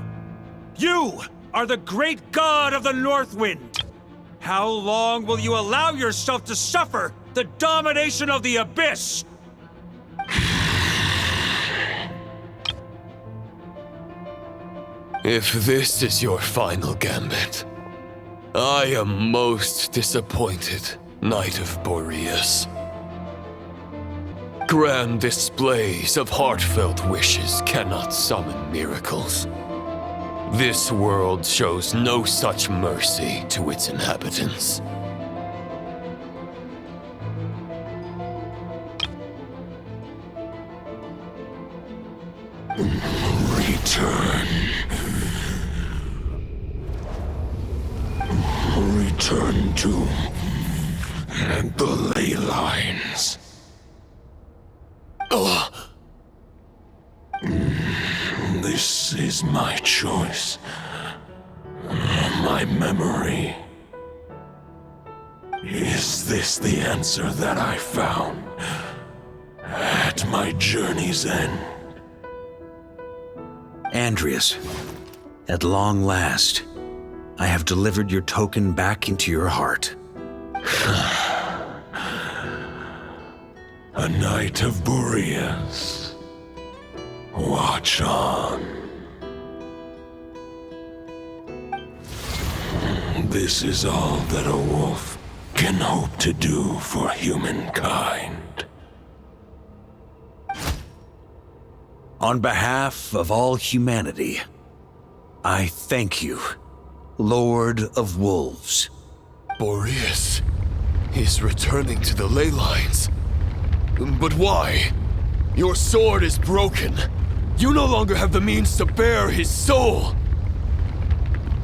You are the great god of the North Wind! How long will you allow yourself to suffer the domination of the Abyss? If this is your final gambit, I am most disappointed, Knight of Boreas. Grand displays of heartfelt wishes cannot summon miracles. This world shows no such mercy to its inhabitants. Return. Return to the ley lines. This is my choice. My memory. Is this the answer that I found at my journey's end? Andrius, at long last, I have delivered your token back into your heart. A Knight of Boreas. Watch on. This is all that a wolf can hope to do for humankind. On behalf of all humanity, I thank you, Lord of Wolves. Boreas is returning to the ley lines. But why? Your sword is broken. You no longer have the means to bear his soul.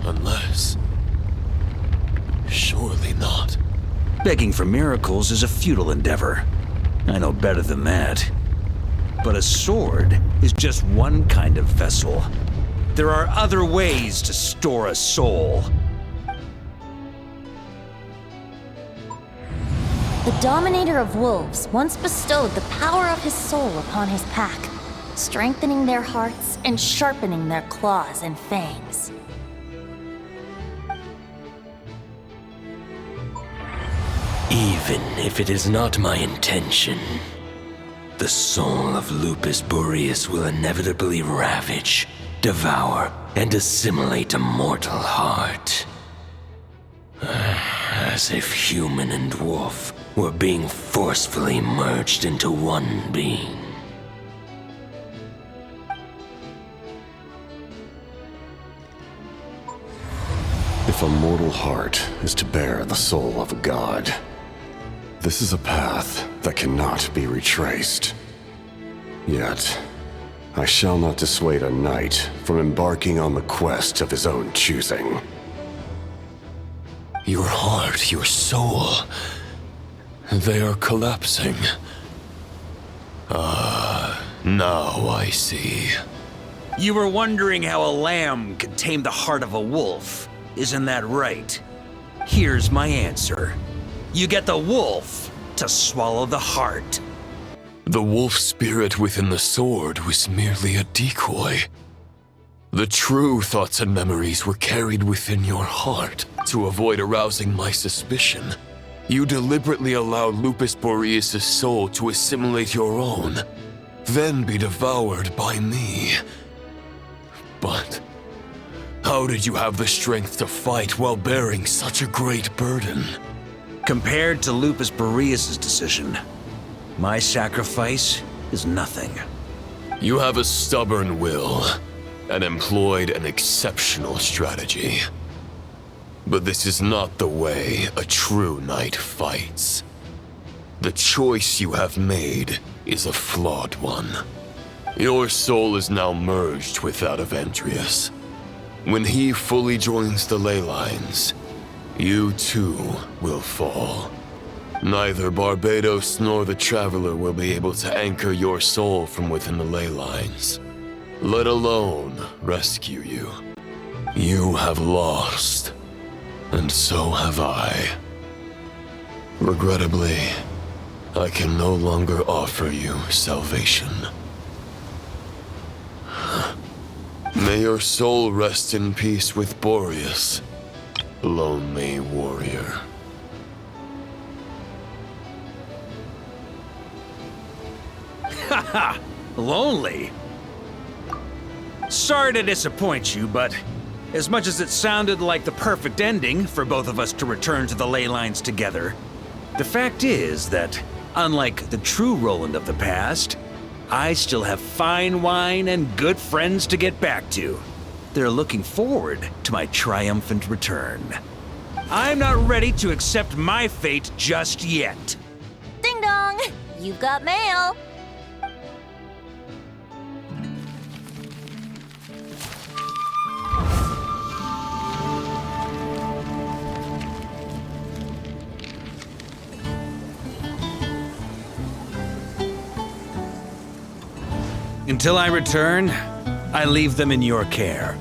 Unless... surely not. Begging for miracles is a futile endeavor. I know better than that. But a sword is just one kind of vessel. There are other ways to store a soul. The Dominator of Wolves once bestowed the power of his soul upon his pack, strengthening their hearts and sharpening their claws and fangs. Even if it is not my intention, the soul of Lupus Majoris will inevitably ravage, devour, and assimilate a mortal heart. As if human and wolf were being forcefully merged into one being. If a mortal heart is to bear the soul of a god, this is a path that cannot be retraced. Yet, I shall not dissuade a knight from embarking on the quest of his own choosing. Your heart, your soul, they are collapsing. Now I see. You were wondering how a lamb could tame the heart of a wolf, isn't that right? Here's my answer. You get the wolf to swallow the heart. The wolf spirit within the sword was merely a decoy. The true thoughts and memories were carried within your heart. To avoid arousing my suspicion, you deliberately allowed Lupus Majoris' soul to assimilate your own, then be devoured by me. But how did you have the strength to fight while bearing such a great burden? Compared to Lupus Majoris' decision, my sacrifice is nothing. You have a stubborn will and employed an exceptional strategy. But this is not the way a true knight fights. The choice you have made is a flawed one. Your soul is now merged with that of Andrius. When he fully joins the ley lines, you too will fall. Neither Barbados nor the Traveler will be able to anchor your soul from within the ley lines, let alone rescue you. You have lost, and so have I. Regrettably, I can no longer offer you salvation. May your soul rest in peace with Boreas, lonely warrior. Haha, lonely? Sorry to disappoint you, but as much as it sounded like the perfect ending for both of us to return to the ley lines together, the fact is that, unlike the true Roland of the past, I still have fine wine and good friends to get back to. They're looking forward to my triumphant return. I'm not ready to accept my fate just yet. Ding dong! You've got mail! Until I return, I leave them in your care.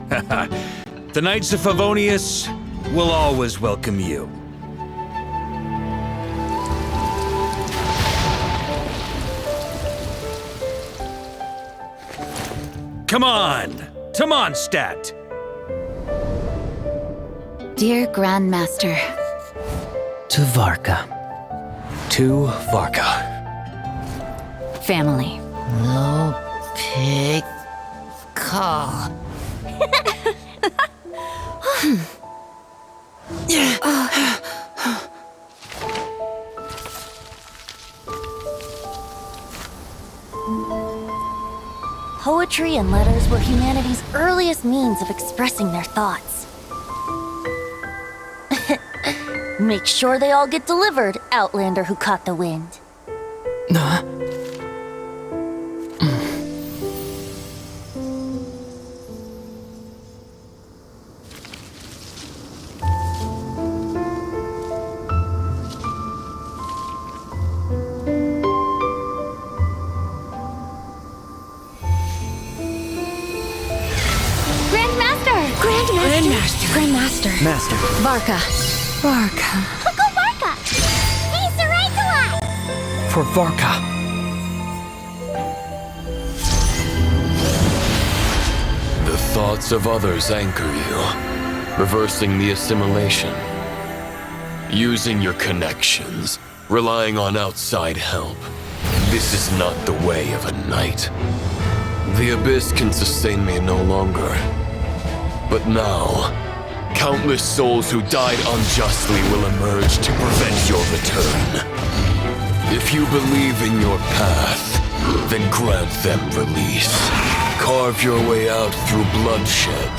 The Knights of Favonius will always welcome you. Come on, to Mondstadt. Dear Grandmaster. To Varka. To Varka. Family. No pig call. Poetry and letters were humanity's earliest means of expressing their thoughts. Make sure they all get delivered, Outlander who caught the wind. Varka. Go Varka! Hey, Sarwat! For Varka. The thoughts of others anchor you, reversing the assimilation. Using your connections, relying on outside help. This is not the way of a knight. The abyss can sustain me no longer. But now, countless souls who died unjustly will emerge to prevent your return. If you believe in your path, then grant them release. Carve your way out through bloodshed.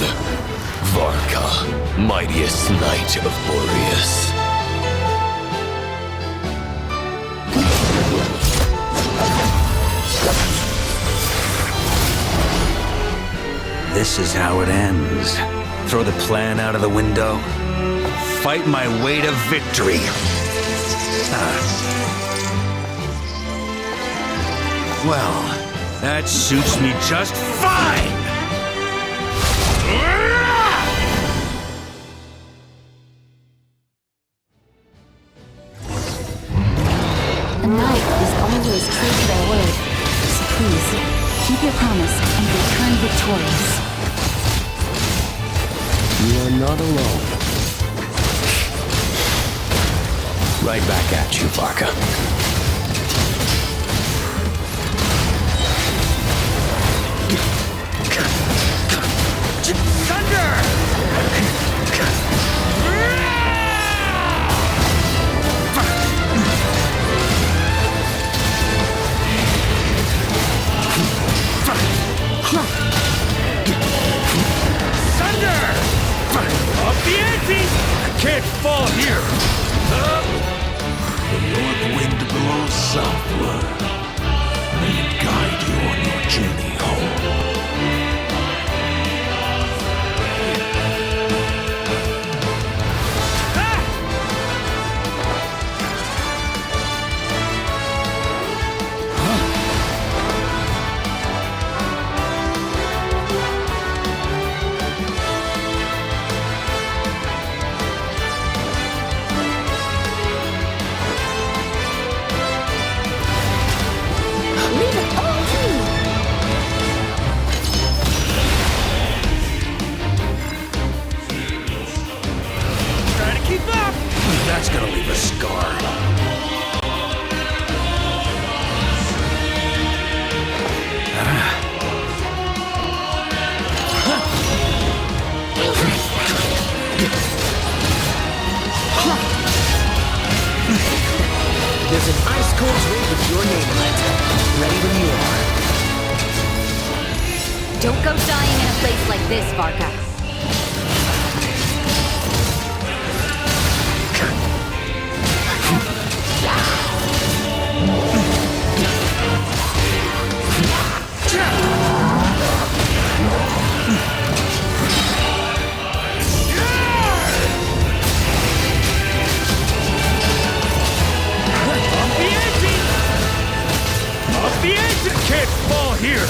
Varka, mightiest Knight of Boreas. This is how it ends. Throw the plan out of the window. Fight my way to victory. Well, that suits me just fine! A knight is always true to their word. So please, keep your promise and return victorious. You are not alone. Right back at you, Varka. Can't fall here! The north wind blows southward. May it guide you on your journey home. That's gonna leave a scar. There's an ice cold drink with your name on it. Ready when you are. Don't go dying in a place like this, Varka. Can't fall here!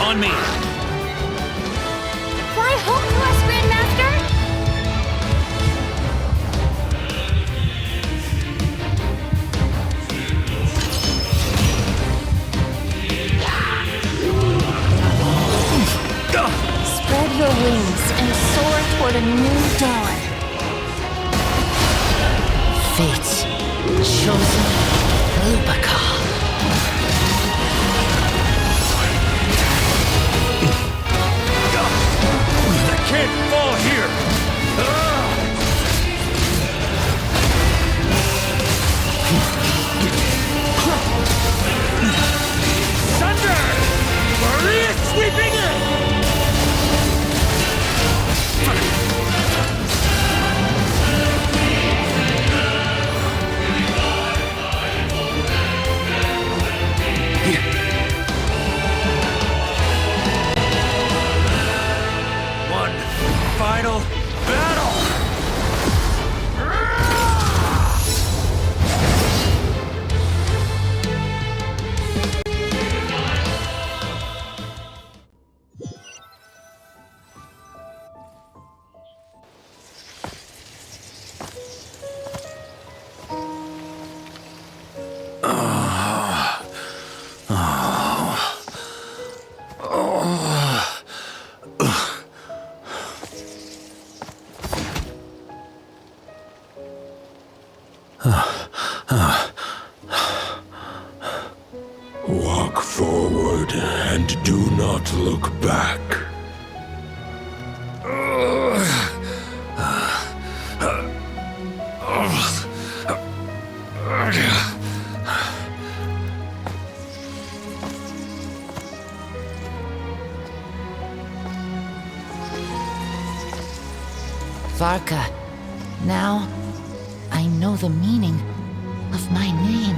On me! Fly home to us, Grandmaster! Spread your wings and soar toward a new dawn. Fates, chosen, Can't fall here! Thunder! Maria sweeping in! One final battle! Walk forward and do not look back. Varka, now I know the meaning of my name.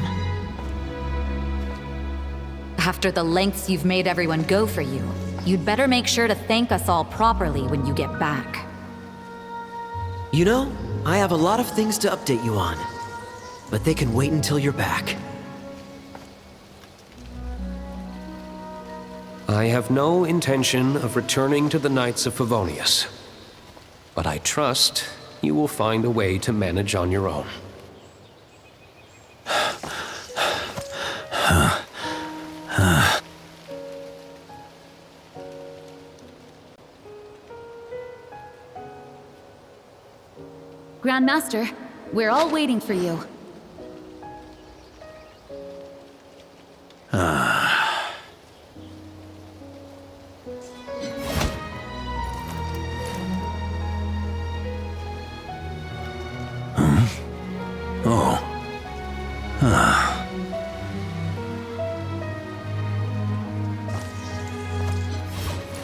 After the lengths you've made everyone go for you, you'd better make sure to thank us all properly when you get back. You know, I have a lot of things to update you on, but they can wait until you're back. I have no intention of returning to the Knights of Favonius, but I trust you will find a way to manage on your own. Grandmaster, we're all waiting for you.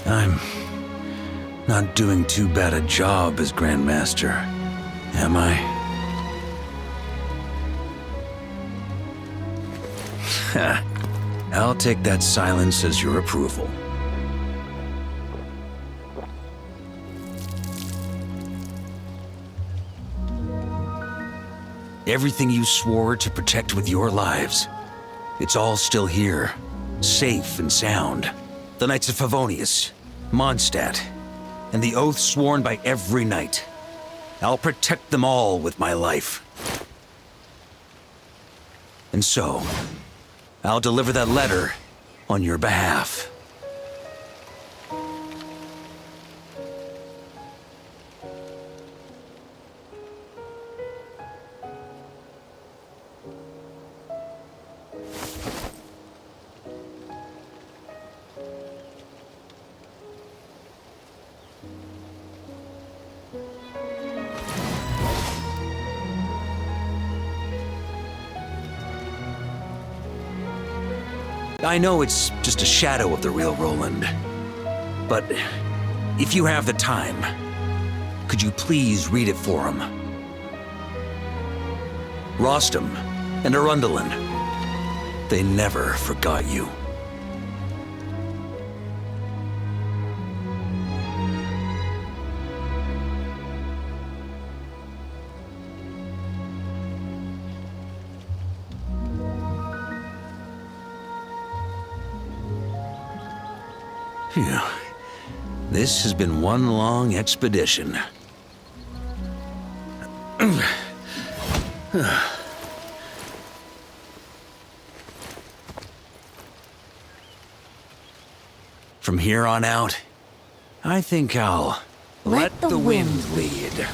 I'm not doing too bad a job as Grandmaster, am I? I'll take that silence as your approval. Everything you swore to protect with your lives, it's all still here, safe and sound. The Knights of Favonius, Mondstadt, and the oath sworn by every knight. I'll protect them all with my life. And so, I'll deliver that letter on your behalf. I know it's just a shadow of the real Roland, but if you have the time, could you please read it for him? Rostam and Arundelen, they never forgot you. Phew. This has been one long expedition. From here on out, I think I'll let the wind lead.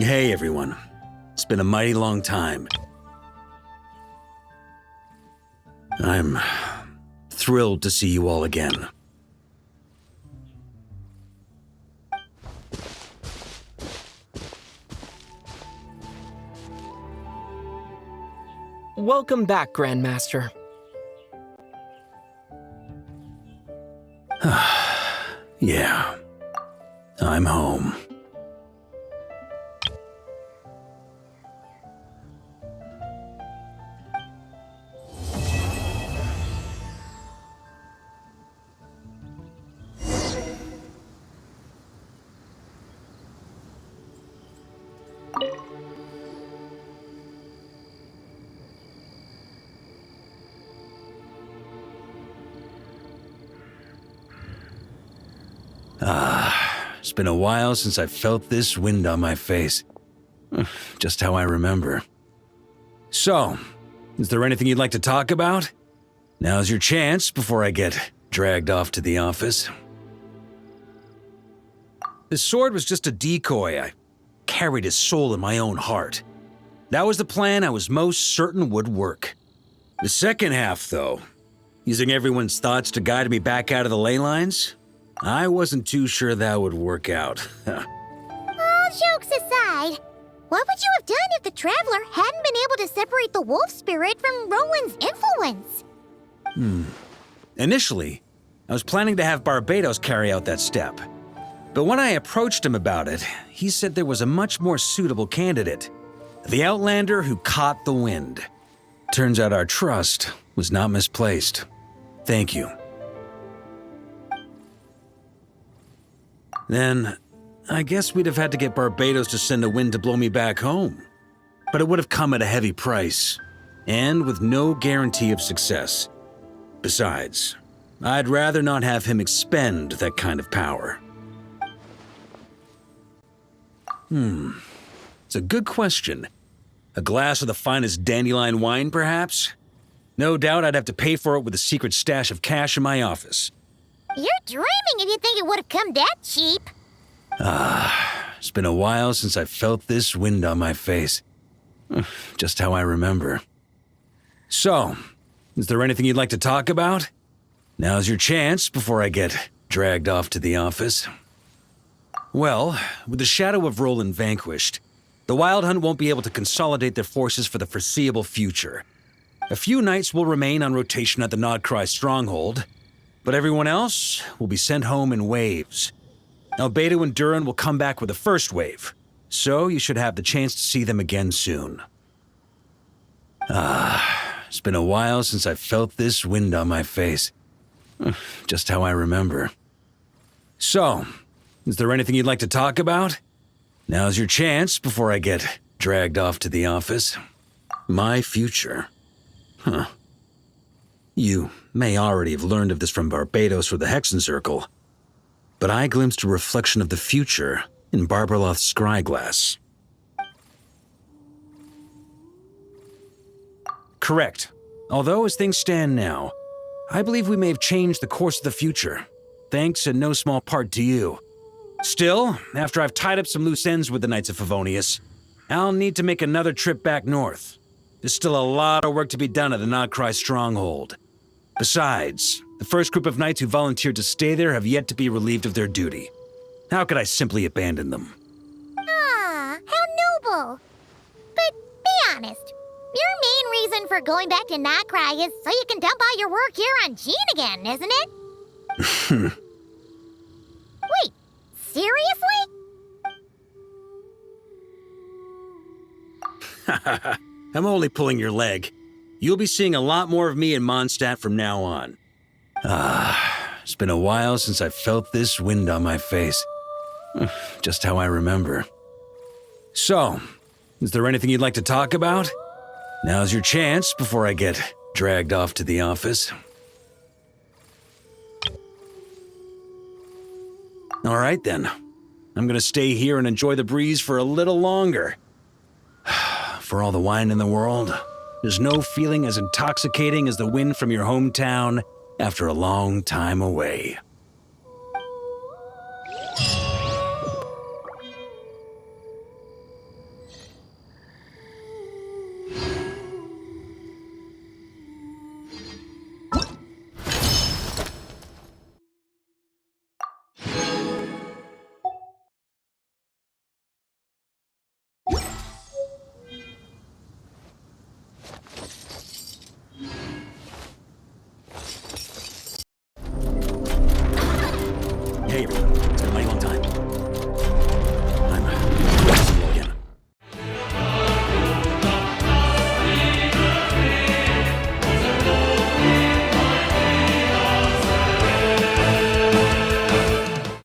Hey, everyone. It's been a mighty long time. I'm thrilled to see you all again. Welcome back, Grandmaster. Yeah, I'm home. It's been a while since I felt this wind on my face. Just how I remember. So, is there anything you'd like to talk about? Now's your chance before I get dragged off to the office. His sword was just a decoy. I carried his soul in my own heart. That was the plan I was most certain would work. The second half, though, using everyone's thoughts to guide me back out of the ley lines, I wasn't too sure that would work out. All jokes aside, what would you have done if the Traveler hadn't been able to separate the wolf spirit from Roland's influence? Initially, I was planning to have Barbados carry out that step. But when I approached him about it, he said there was a much more suitable candidate. The Outlander who caught the wind. Turns out our trust was not misplaced. Thank you. Then, I guess we'd have had to get Barbados to send a wind to blow me back home. But it would have come at a heavy price, and with no guarantee of success. Besides, I'd rather not have him expend that kind of power. It's a good question. A glass of the finest dandelion wine, perhaps? No doubt I'd have to pay for it with a secret stash of cash in my office. You're dreaming if you think it would have come that cheap. It's been a while since I felt this wind on my face. Just how I remember. So, is there anything you'd like to talk about? Now's your chance before I get dragged off to the office. Well, with the shadow of Roland vanquished, the Wild Hunt won't be able to consolidate their forces for the foreseeable future. A few knights will remain on rotation at the Nod-Krai stronghold, but everyone else will be sent home in waves. Albedo and Duran will come back with the first wave, so you should have the chance to see them again soon. It's been a while since I felt this wind on my face. Just how I remember. So, is there anything you'd like to talk about? Now's your chance before I get dragged off to the office. My future. You may already have learned of this from Barbados or the Hexen Circle, but I glimpsed a reflection of the future in Barbarloth's Scryglass. Correct. Although as things stand now, I believe we may have changed the course of the future, thanks in no small part to you. Still, after I've tied up some loose ends with the Knights of Favonius, I'll need to make another trip back north. There's still a lot of work to be done at the Nod-Krai stronghold. Besides, the first group of knights who volunteered to stay there have yet to be relieved of their duty. How could I simply abandon them? How noble. But be honest, your main reason for going back to Nod-Krai is so you can dump all your work here on Jean again, isn't it? Wait, seriously? I'm only pulling your leg. You'll be seeing a lot more of me in Mondstadt from now on. It's been a while since I felt this wind on my face. Just how I remember. So, is there anything you'd like to talk about? Now's your chance before I get dragged off to the office. All right then. I'm gonna stay here and enjoy the breeze for a little longer. For all the wine in the world, there's no feeling as intoxicating as the wind from your hometown after a long time away.